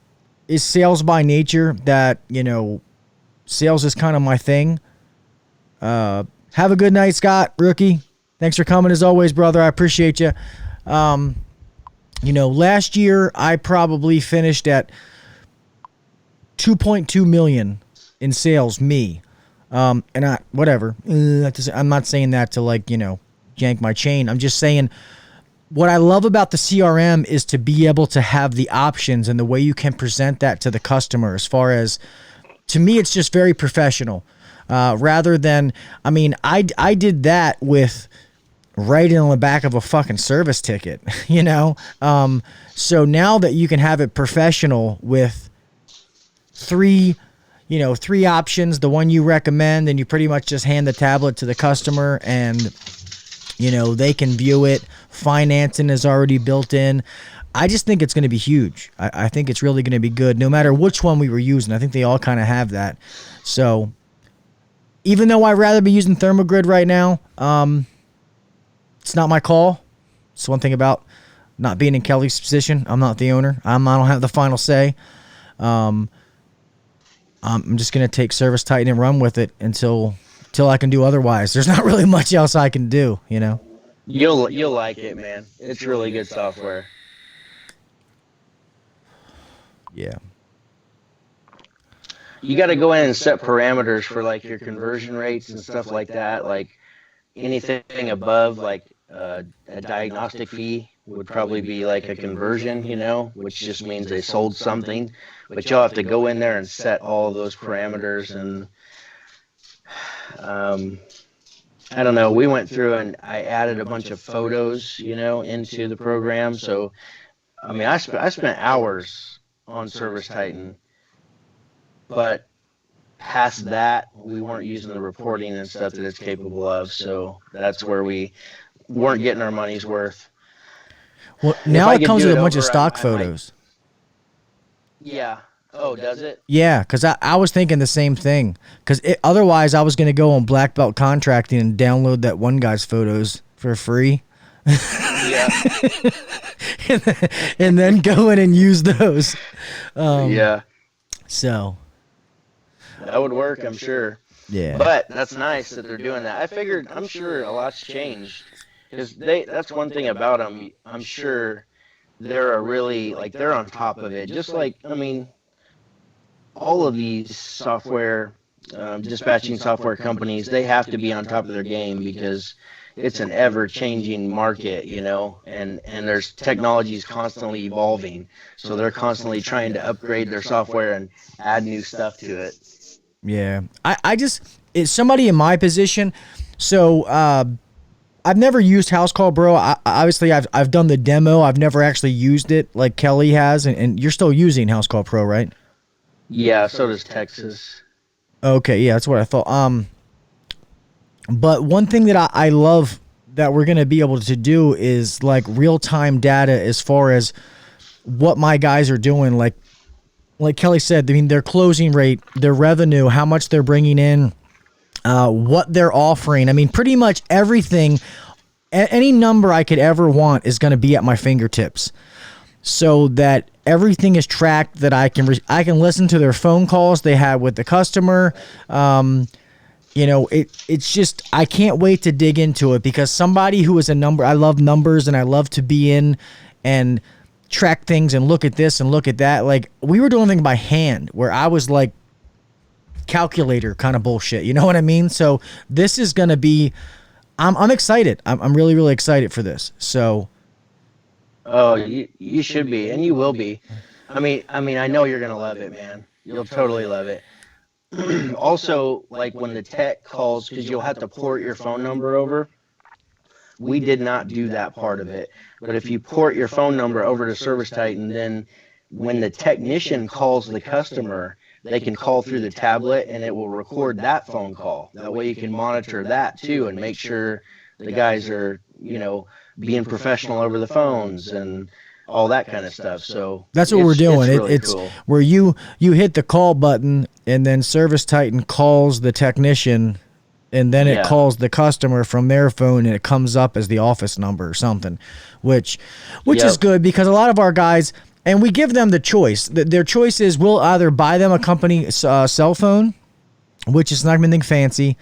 is sales by nature, that, sales is kind of my thing. Have a good night, Scott, rookie. Thanks for coming as always, brother. I appreciate you. Last year I probably finished at 2.2 million in sales, me. I'm not saying that to yank my chain. I'm just saying what I love about the CRM is to be able to have the options and the way you can present that to the customer. As far as, to me, it's just very professional. Rather than, I did that with writing on the back of a fucking service ticket, So now that you can have it professional with three options, the one you recommend, and you pretty much just hand the tablet to the customer and, they can view it. Financing is already built in. I just think it's going to be huge. I think it's really going to be good no matter which one we were using. I think they all kind of have that. So even though I'd rather be using Thermogrid right now, it's not my call. It's one thing about not being in Kelly's position. I'm not the owner. I don't have the final say. I'm just going to take Service Titan and run with it until I can do otherwise. There's not really much else I can do, You'll like it, man. It's really good software. Yeah. You got to go in and set parameters for like your conversion rates and stuff like that. Like anything above like a diagnostic fee would probably be like a conversion, which just means they sold something. But you'll have to go in there and set all of those parameters. And I don't know. We went through and I added a bunch of photos, into the program. So, I spent hours on Service Titan, but past that, we weren't using the reporting and stuff that it's capable of. So that's where we weren't getting our money's worth. Well, now it comes with a bunch of stock photos. Yeah. Oh, does it? Yeah, because I was thinking the same thing. Because otherwise, I was going to go on Black Belt Contracting and download that one guy's photos for free. Yeah. and then go in and use those. Yeah. So. That would work, I'm sure. Yeah. But that's nice that they're doing that. I'm sure a lot's changed. because that's one thing about them. I'm sure they're a really, like, they're on top of it. Just like, I mean, all of these software, dispatching software companies, they have to be on top of their game because it's an ever-changing market, you know, and there's technologies constantly evolving. So they're constantly trying to upgrade their software and add new stuff to it. Yeah. I just, it's somebody in my position. So, I've never used House Call Pro. Obviously, I've done the demo. I've never actually used it like Kelly has, and you're still using House Call Pro, right? Yeah, so does Texas. Okay, yeah, that's what I thought. But one thing that I love that we're gonna be able to do is like real time data as far as what my guys are doing. Like Kelly said, I mean their closing rate, their revenue, how much they're bringing in. What they're offering. I mean, pretty much everything, any number I could ever want is going to be at my fingertips, so that everything is tracked. That I can listen to their phone calls they had with the customer. You know, it's just, I can't wait to dig into it, because somebody who is a number, I love numbers and I love to be in and track things and look at this and look at that. Like, we were doing things by hand where I was like, calculator kind of bullshit, you know what I mean? So this is gonna be, I'm excited. I'm really, really excited for this. So Oh, you should be, and you will be. I mean, I know you're gonna love it, man. You'll totally love it. Also, like when the tech calls, because you'll have to port your phone number over. We did not do that part of it. But if you port your phone number over to Service Titan, then when the technician calls the customer, they can call through the tablet and it will record that phone call. That way you can monitor that too and make sure the guys are, you know, being professional over the phones and all that kind of stuff. So that's what we're doing. It's really cool. Where you hit the call button and then Service Titan calls the technician, and then it calls the customer from their phone, and it comes up as the office number or something, which is good, because a lot of our guys, and we give them the choice. Their choice is we'll either buy them a company cell phone, which is not anything fancy,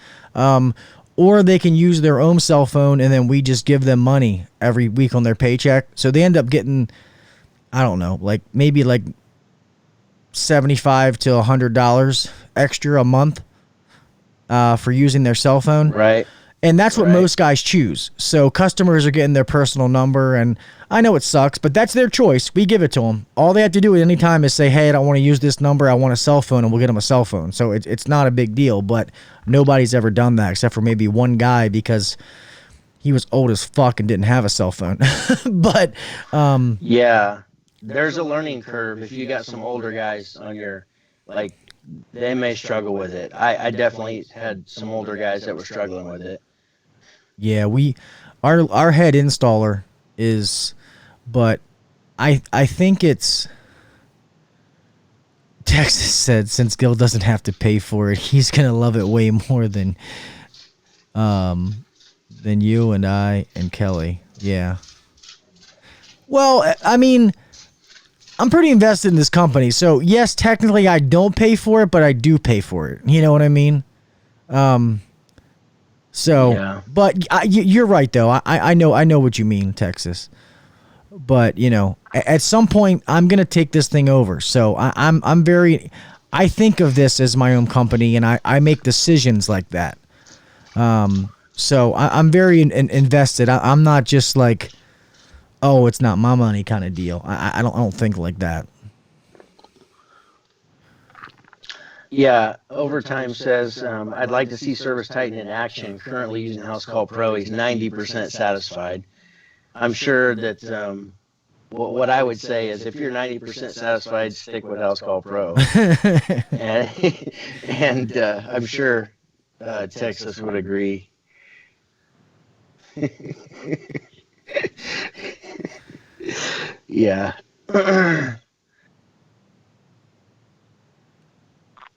or they can use their own cell phone, and then we just give them money every week on their paycheck. So they end up getting, I don't know, like maybe like $75 to $100 extra a month for using their cell phone. Right. And that's what most guys choose. So customers are getting their personal number, and I know it sucks, but that's their choice. We give it to them. All they have to do at any time is say, hey, I don't want to use this number. I want a cell phone, and we'll get them a cell phone. So it's not a big deal, but nobody's ever done that except for maybe one guy, because he was old as fuck and didn't have a cell phone. But yeah, there's a learning curve. If you got some older guys on your, like, they may struggle with it. I definitely had some older guys that were struggling with it. Yeah, our head installer is, but I think it's, Texas said since Gil doesn't have to pay for it, he's gonna love it way more than you and I and Kelly. Yeah. Well, I mean, I'm pretty invested in this company, so yes, technically I don't pay for it, but I do pay for it. You know what I mean? So, yeah. But you're right though. I know what you mean, Texas. But you know, at some point I'm gonna take this thing over. So I think of this as my own company, and I make decisions like that. So I'm very invested. I'm not just like, oh, it's not my money kind of deal. I don't think like that. Yeah, Overtime says, I'd like to see Service Titan in action. Currently using House Call Pro, he's 90% satisfied. I'm sure that what I would say is, if you're 90% satisfied, stick with House Call Pro. and I'm sure Texas would agree. Yeah.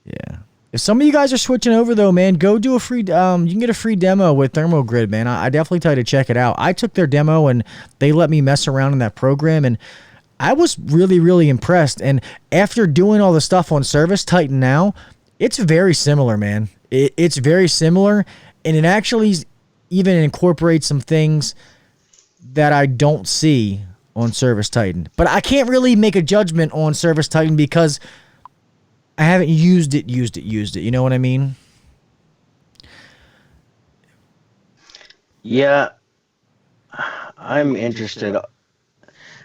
Yeah. If some of you guys are switching over though, man, go do a free. You can get a free demo with ThermoGrid, man. I definitely tell you to check it out. I took their demo and they let me mess around in that program, and I was really, really impressed. And after doing all the stuff on Service Titan now, it's very similar, man. It's very similar, and it actually even incorporates some things that I don't see on Service Titan. But I can't really make a judgment on Service Titan because I haven't used it. You know what I mean? Yeah, I'm interested.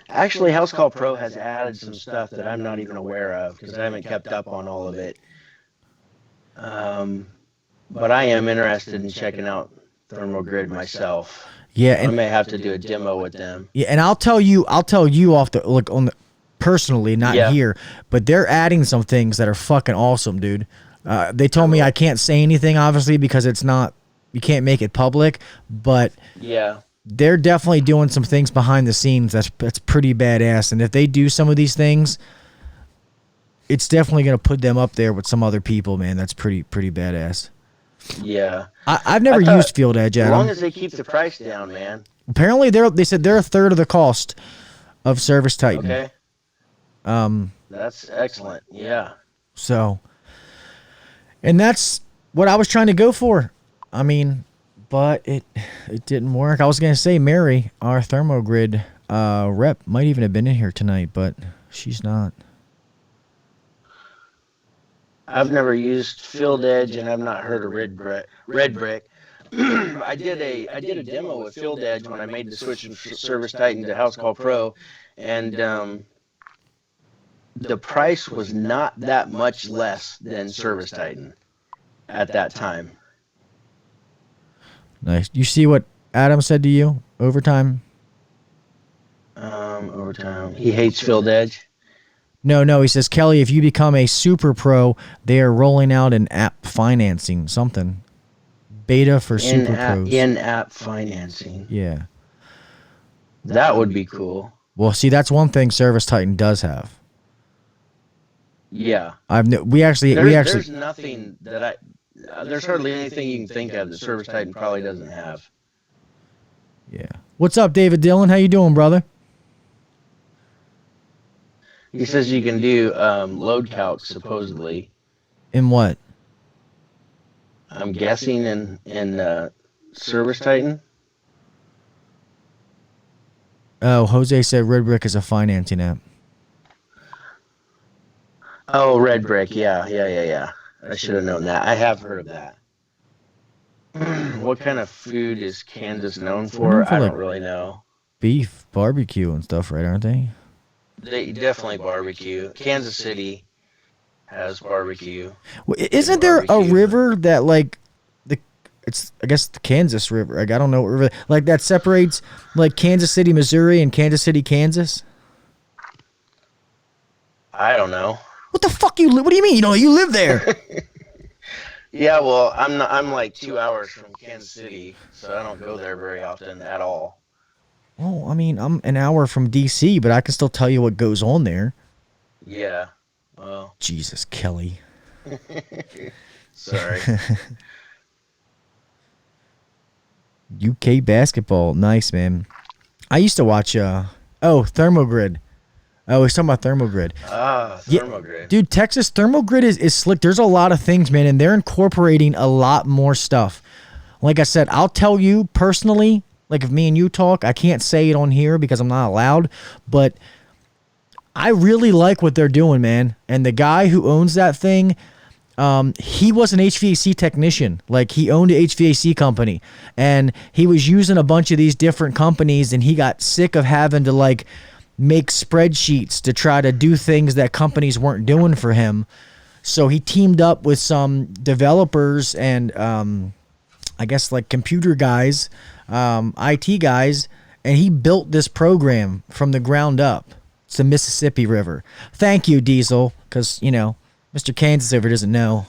Actually, House Call Pro has added some stuff that I'm not even aware of because I haven't kept up on all of it. But I am interested in checking out ThermoGrid myself. Yeah, I may have to do a demo with them. Yeah, and I'll tell you off the look on the personally, not Yeah. here, but they're adding some things that are fucking awesome, dude. They told me I can't say anything, obviously, because it's not, you can't make it public, but Yeah. they're definitely doing some things behind the scenes that's pretty badass. And if they do some of these things, it's definitely gonna put them up there with some other people, man. That's pretty badass. Yeah. I've never used Field Edge, As Adam. long as they keep the price down, man. Apparently, they said they're a third of the cost of Service Titan. Okay. That's excellent. Yeah. So, and that's what I was trying to go for. I mean, but it didn't work. I was gonna say Mary, our ThermoGrid rep, might even have been in here tonight, but she's not. I've never used Field Edge, and I've not heard of Red Brick. I did a demo with Field Edge when I made the switch from Service Titan to House Call Pro, and the price was not that much less than Service Titan at that time. Nice. You see what Adam said to you? Overtime? Overtime. He hates Field Edge. No. He says, Kelly, if you become a super pro, they are rolling out an app financing something. Beta for super pros. In-app financing. Yeah. That would be cool. Well, see, that's one thing Service Titan does have. Yeah. There's nothing that there's hardly anything you can think of that Service Titan probably doesn't have. Yeah. What's up, David Dillon? How you doing, brother? He says you can do load calcs supposedly. In what? I'm guessing in Service Titan. Oh, Jose said Red Brick is a financing app. Oh, Red Brick. Yeah. I should have known that. I have heard of that. What kind of food is Kansas known for? I don't really know. Beef, barbecue, and stuff, right? Aren't they? They definitely barbecue. Kansas City has barbecue. Well, isn't there a river that it's I guess the Kansas River? Like I don't know what river like that separates like Kansas City, Missouri, and Kansas City, Kansas. I don't know. What the fuck what do you mean? You live there. Yeah, well, I'm like 2 hours from Kansas City, so I don't go there very often at all. Well, I mean, I'm an hour from D.C., but I can still tell you what goes on there. Yeah. Well. Jesus, Kelly. Sorry. UK basketball. Nice, man. I used to watch, ThermoGrid. Oh, he's talking about ThermoGrid. ThermoGrid. Yeah, dude, Texas ThermoGrid is slick. There's a lot of things, man, and they're incorporating a lot more stuff. Like I said, I'll tell you personally, like if me and you talk, I can't say it on here because I'm not allowed, but I really like what they're doing, man. And the guy who owns that thing, he was an HVAC technician. Like he owned an HVAC company, and he was using a bunch of these different companies, and he got sick of having to like make spreadsheets to try to do things that companies weren't doing for him. So he teamed up with some developers and I guess like computer guys, IT guys, and he built this program from the ground up. It's the Mississippi River. Thank you, Diesel, because, Mr. Kansas over doesn't know.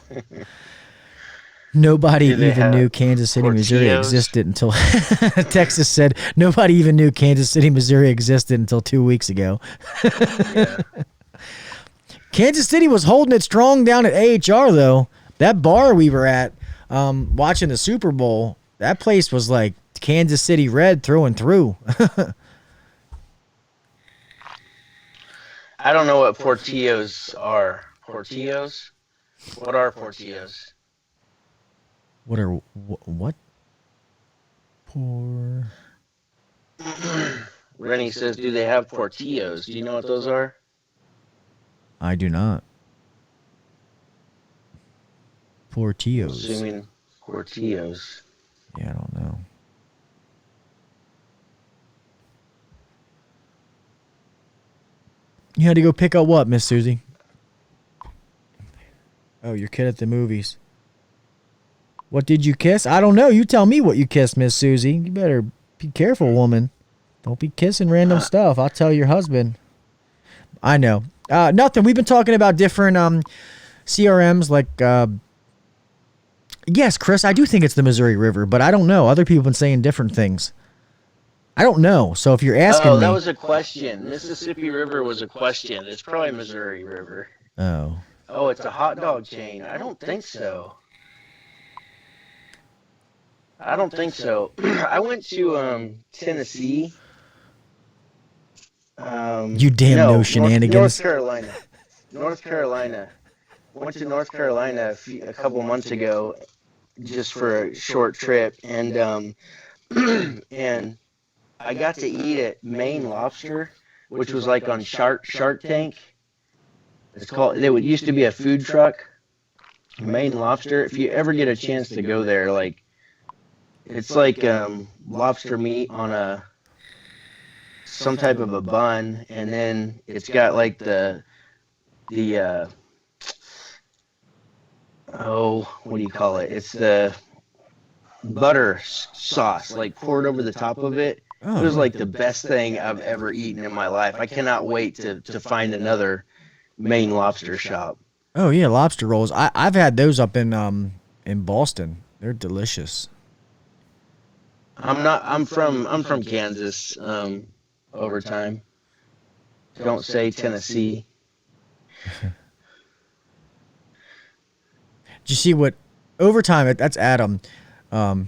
Nobody even knew Kansas City, Missouri existed until Texas said nobody even knew Kansas City, Missouri existed until 2 weeks ago. Yeah. Kansas City was holding it strong down at AHR, though. That bar we were at watching the Super Bowl, that place was like Kansas City red through and through. I don't know what Portillos are. Portillos? What are Portillos? What? Rennie says, do they have portillos? Do you know what those are? I do not. Portillos. Assuming portillos. Yeah, I don't know. You had to go pick up what, Miss Susie? Oh, your kid at the movies. What did you kiss? I don't know. You tell me what you kissed, Miss Susie. You better be careful, woman. Don't be kissing random stuff. I'll tell your husband. I know. Nothing. We've been talking about different CRMs like... yes, Chris, I do think it's the Missouri River, but I don't know. Other people have been saying different things. I don't know. So if you're asking me... that was a question. Mississippi River was a question. It's probably Missouri River. Oh. Oh, it's a hot dog chain. I don't think so. I don't think so. I went to Tennessee. You damn no shenanigans. North Carolina. Went to North Carolina a couple months ago just for a short trip. And and I got to eat at Maine Lobster, which was like on Shark Tank. It used to be a food truck. Maine Lobster. If you ever get a chance to go there, like, it's like lobster meat on some type of a bun, and then it's got like the what do you call it? It's the butter sauce, like, poured over the top of it. Oh. It was like the best thing I've ever eaten in my life. I cannot wait to find another Maine Lobster shop. Oh yeah, lobster rolls. I've had those up in Boston. They're delicious. I'm from Kansas. Overtime. Don't say Tennessee. Did you see what overtime? That's Adam.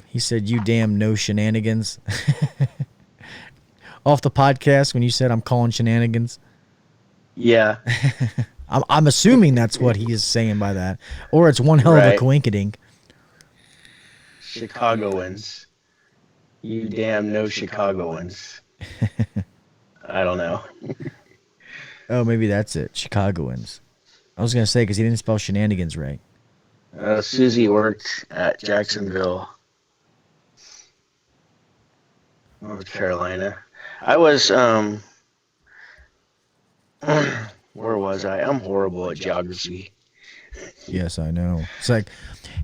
He said, "You damn no shenanigans." Off the podcast when you said I'm calling shenanigans. Yeah. I'm assuming that's what he is saying by that, or it's one hell of a coinkydink. Chicagoans. You damn no Chicagoans. I don't know. Oh, maybe that's it. Chicagoans. I was going to say, because he didn't spell shenanigans right. Susie worked at Jacksonville, North Carolina. I was, where was I? I'm horrible at geography. Yes, I know. It's like,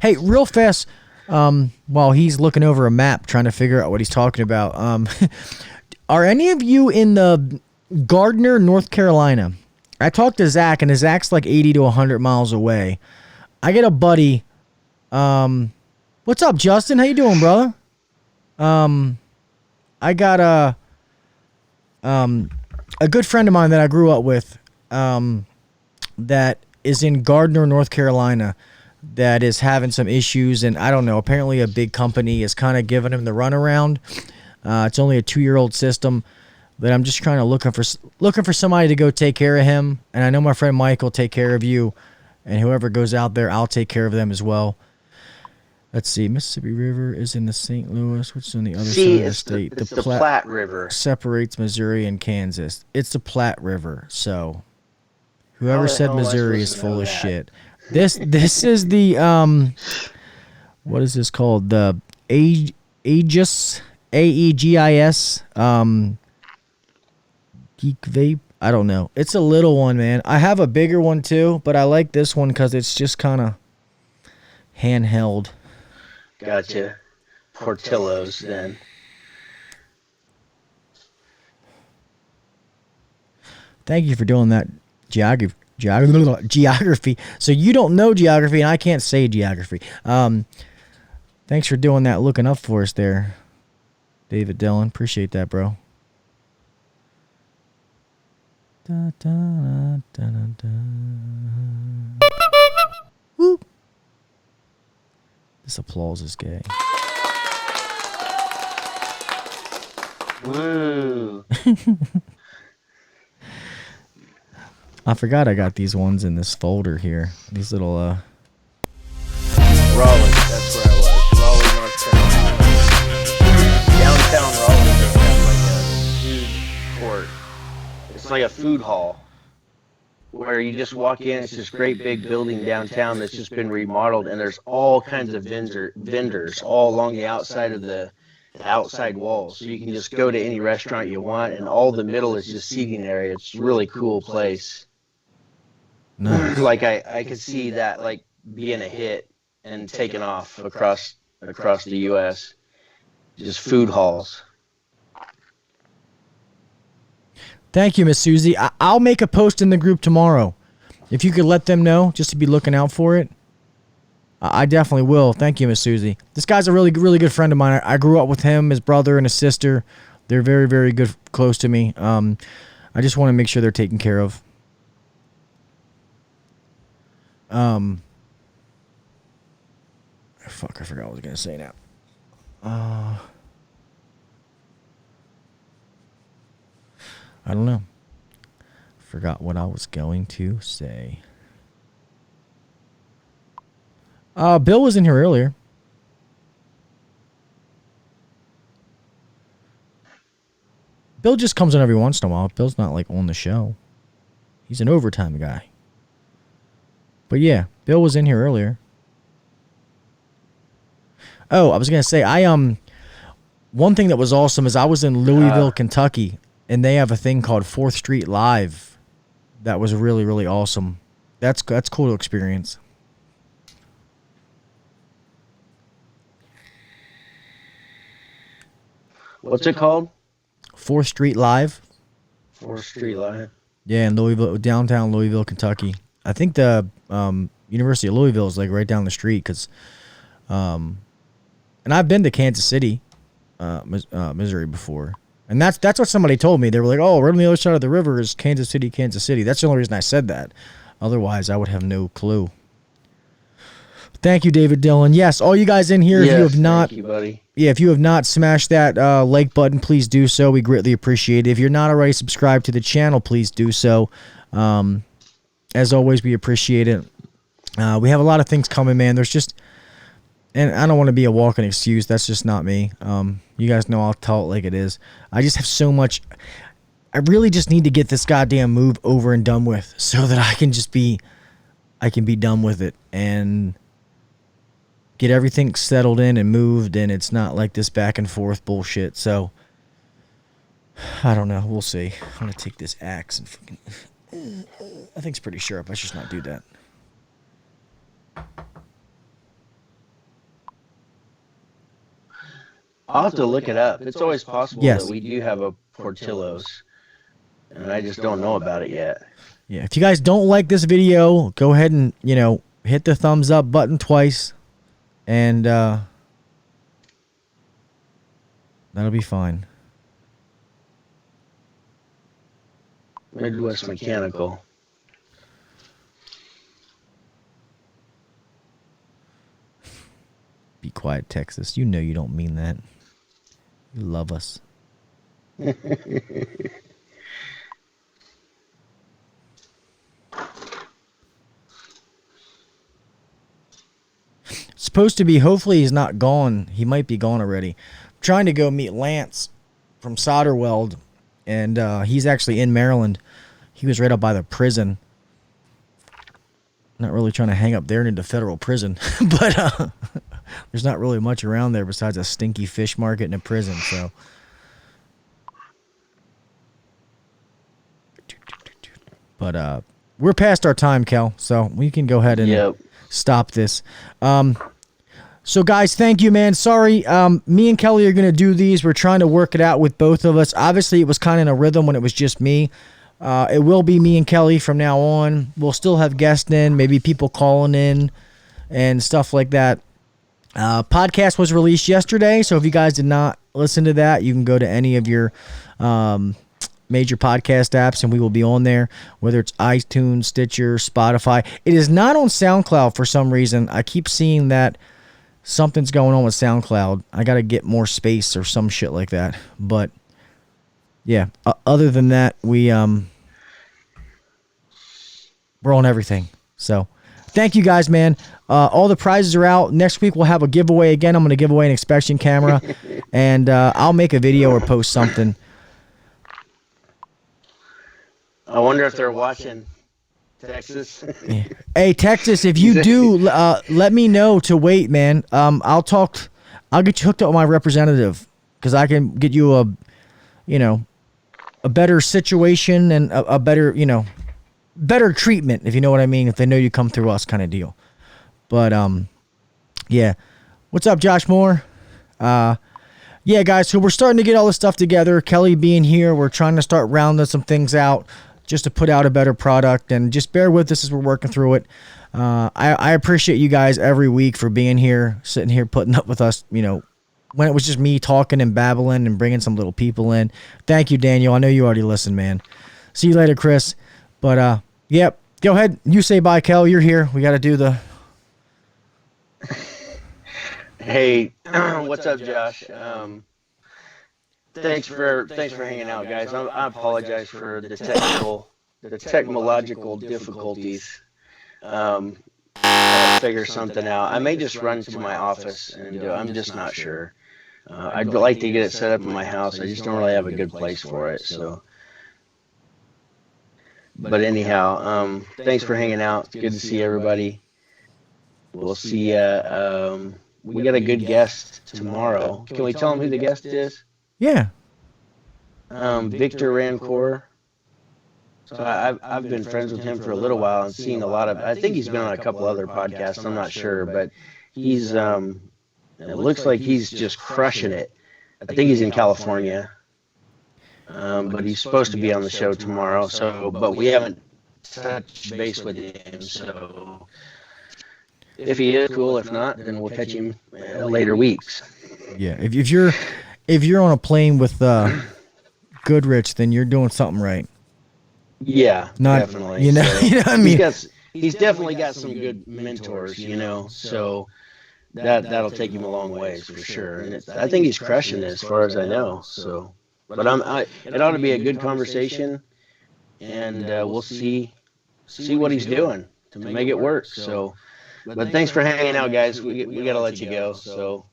hey, real fast, while he's looking over a map trying to figure out what he's talking about, are any of you in the Gardner, North Carolina? I talked to Zach, and Zach's like 80 to 100 miles away. I get a buddy. What's up, Justin? How you doing, brother? I got a good friend of mine that I grew up with, that is in Gardner, North Carolina, that is having some issues, and I don't know. Apparently, a big company is kind of giving him the runaround. It's only a 2-year-old system, but I'm just trying to looking for somebody to go take care of him. And I know my friend Mike will take care of you, and whoever goes out there, I'll take care of them as well. Let's see. Mississippi River is in the St. Louis, which is on the other side of the state. It's the Platte River. Separates Missouri and Kansas. It's the Platte River. So whoever said Missouri is full of shit. This is the what is this called? The Aegis AEGIS Geek Vape. I don't know. It's a little one, man. I have a bigger one too, but I like this one because it's just kind of handheld. Gotcha. Portillo's then. Thank you for doing that geography. So you don't know geography, and I can't say geography. Thanks for doing that, looking up for us there, David Dillon. Appreciate that, bro. Da, da, da, da, da. Whoop. This applause is gay. Woo. I forgot I got these ones in this folder here. These little Raleigh, that's where I was. Raleigh, North Carolina. Downtown Raleigh, they have like court. It's like a food hall where you just walk in. It's this great big building downtown that's just been remodeled, and there's all kinds of vendors all along the outside of the outside walls. So you can just go to any restaurant you want, and all the middle is just seating area. It's a really cool place. Nice. Like I could see that like being a hit and taking off across the U.S. Just food halls. Thank you, Miss Susie. I'll make a post in the group tomorrow. If you could let them know, just to be looking out for it. I definitely will. Thank you, Miss Susie. This guy's a really good friend of mine. I grew up with him, his brother, and his sister. They're very good, close to me. I just want to make sure they're taken care of. Fuck, I forgot what I was going to say now. I don't know. Forgot what I was going to say. Bill was in here earlier. Bill just comes in every once in a while. Bill's not like on the show. He's an overtime guy. But yeah, Bill was in here earlier. Oh, I was gonna say one thing that was awesome is I was in Louisville, Kentucky, and they have a thing called 4th Street Live. That was really awesome. That's cool to experience. What's it called? 4th Street Live. 4th Street Live. Yeah, in Louisville, downtown Louisville, Kentucky. I think the University of Louisville is like right down the street, and I've been to Kansas City, Missouri before, and that's what somebody told me. They were like, "Oh, right on the other side of the river is Kansas City, Kansas City." That's the only reason I said that. Otherwise, I would have no clue. Thank you, David Dillon. Yes, all you guys in here, if you have not, thank you, buddy. Yeah, if you have not smashed that like button, please do so. We greatly appreciate it. If you're not already subscribed to the channel, please do so. As always, we appreciate it. We have a lot of things coming, man. There's just, and I don't want to be a walking excuse. That's just not me. You guys know I'll tell it like it is. I just have so much. I really just need to get this goddamn move over and done with so that I can be done with it and get everything settled in and moved, and it's not like this back and forth bullshit. So I don't know. We'll see. I'm gonna take this axe and fucking. I think it's pretty sharp. I should just not do that. I'll have to look it up. It's always possible Yes. that we do have a Portillo's, and I just don't know about it yet. Yeah. If you guys don't like this video, go ahead and hit the thumbs up button twice, and that'll be fine. Midwest Mechanical. Be quiet, Texas. You know you don't mean that. You love us. Supposed to be, hopefully he's not gone. He might be gone already. I'm trying to go meet Lance from Solder Weld, and he's actually in Maryland. He was right up by the prison. Not really trying to hang up there into federal prison, but there's not really much around there besides a stinky fish market and a prison. So, but we're past our time, Kel. So we can go ahead and stop this. So guys, thank you, man. Sorry, me and Kelly are gonna do these. We're trying to work it out with both of us. Obviously, it was kind of in a rhythm when it was just me. It will be me and Kelly from now on. We'll still have guests in, maybe people calling in and stuff like that. Podcast was released yesterday, so if you guys did not listen to that, you can go to any of your major podcast apps, and we will be on there, whether it's iTunes, Stitcher, Spotify. It is not on SoundCloud for some reason. I keep seeing that something's going on with SoundCloud. I got to get more space or some shit like that. But yeah, other than that, we're on everything. So thank you guys, man. All the prizes are out. Next week we'll have a giveaway again. I'm going to give away an inspection camera, and I'll make a video or post something. I wonder if they're watching Texas. Yeah. Hey, Texas, if you do, let me know to wait, man. I'll get you hooked up with my representative because I can get you a better situation and a better, better treatment, if you know what I mean, if they know you come through us kind of deal. But, yeah. What's up, Josh Moore? Yeah, guys, so we're starting to get all this stuff together. Kelly being here, we're trying to start rounding some things out just to put out a better product, and just bear with us as we're working through it. I appreciate you guys every week for being here, sitting here, putting up with us, when it was just me talking and babbling and bringing some little people in. Thank you, Daniel. I know you already listened, man. See you later, Chris. But, yep, go ahead. You say bye, Kel. You're here. We got to do the... Hey, what's up, Josh? Thanks for hanging out, guys. I apologize for the technological difficulties. I'll figure something out. I may just run to my office and do it. I'm just not sure. I'd like to get it set up in my house. I just don't really have a good place for it. So, but anyhow, thanks for hanging out. It's good to see everybody. We'll see. We got a good guest tomorrow. Can we tell them who the guest is? Yeah. Victor Rancourt. So I've been friends with him for a little while and seen a lot of. I think he's been on a couple other podcasts. I'm not sure, but he's. It looks like he's just crushing it. I think he's in California. But he's supposed to be on the show tomorrow. So, but we haven't touched base with him. So, if he is, cool. If not, then we'll catch him later weeks. Yeah, if you're on a plane with Goodrich, then you're doing something right. Yeah, definitely. You know, so you know what I mean? He's definitely got some good mentors, so that'll take him a long ways for sure. And I think he's crushing it as far as I know. So, but it ought to be a good conversation, and we'll see what he's doing to make it work. So, but thanks for hanging out, guys. We got to let you go. So,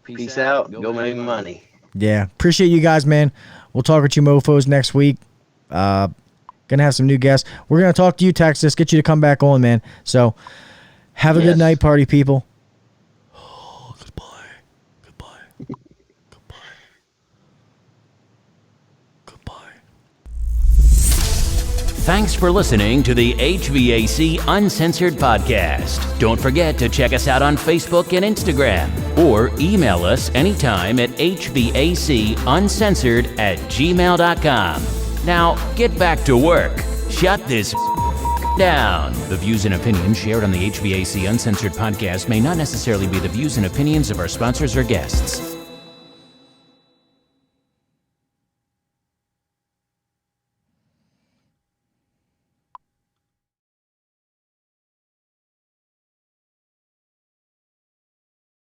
peace out. Go make money. Yeah, appreciate you guys, man. We'll talk with you mofos next week. Gonna have some new guests. We're gonna talk to you, Texas. Get you to come back on, man. So, have a good night, party people. Oh, goodbye. Thanks for listening to the HVAC Uncensored podcast. Don't forget to check us out on Facebook and Instagram, or email us anytime at hvacuncensored@gmail.com. Now, get back to work. Shut this down. The views and opinions shared on the HVAC Uncensored podcast may not necessarily be the views and opinions of our sponsors or guests.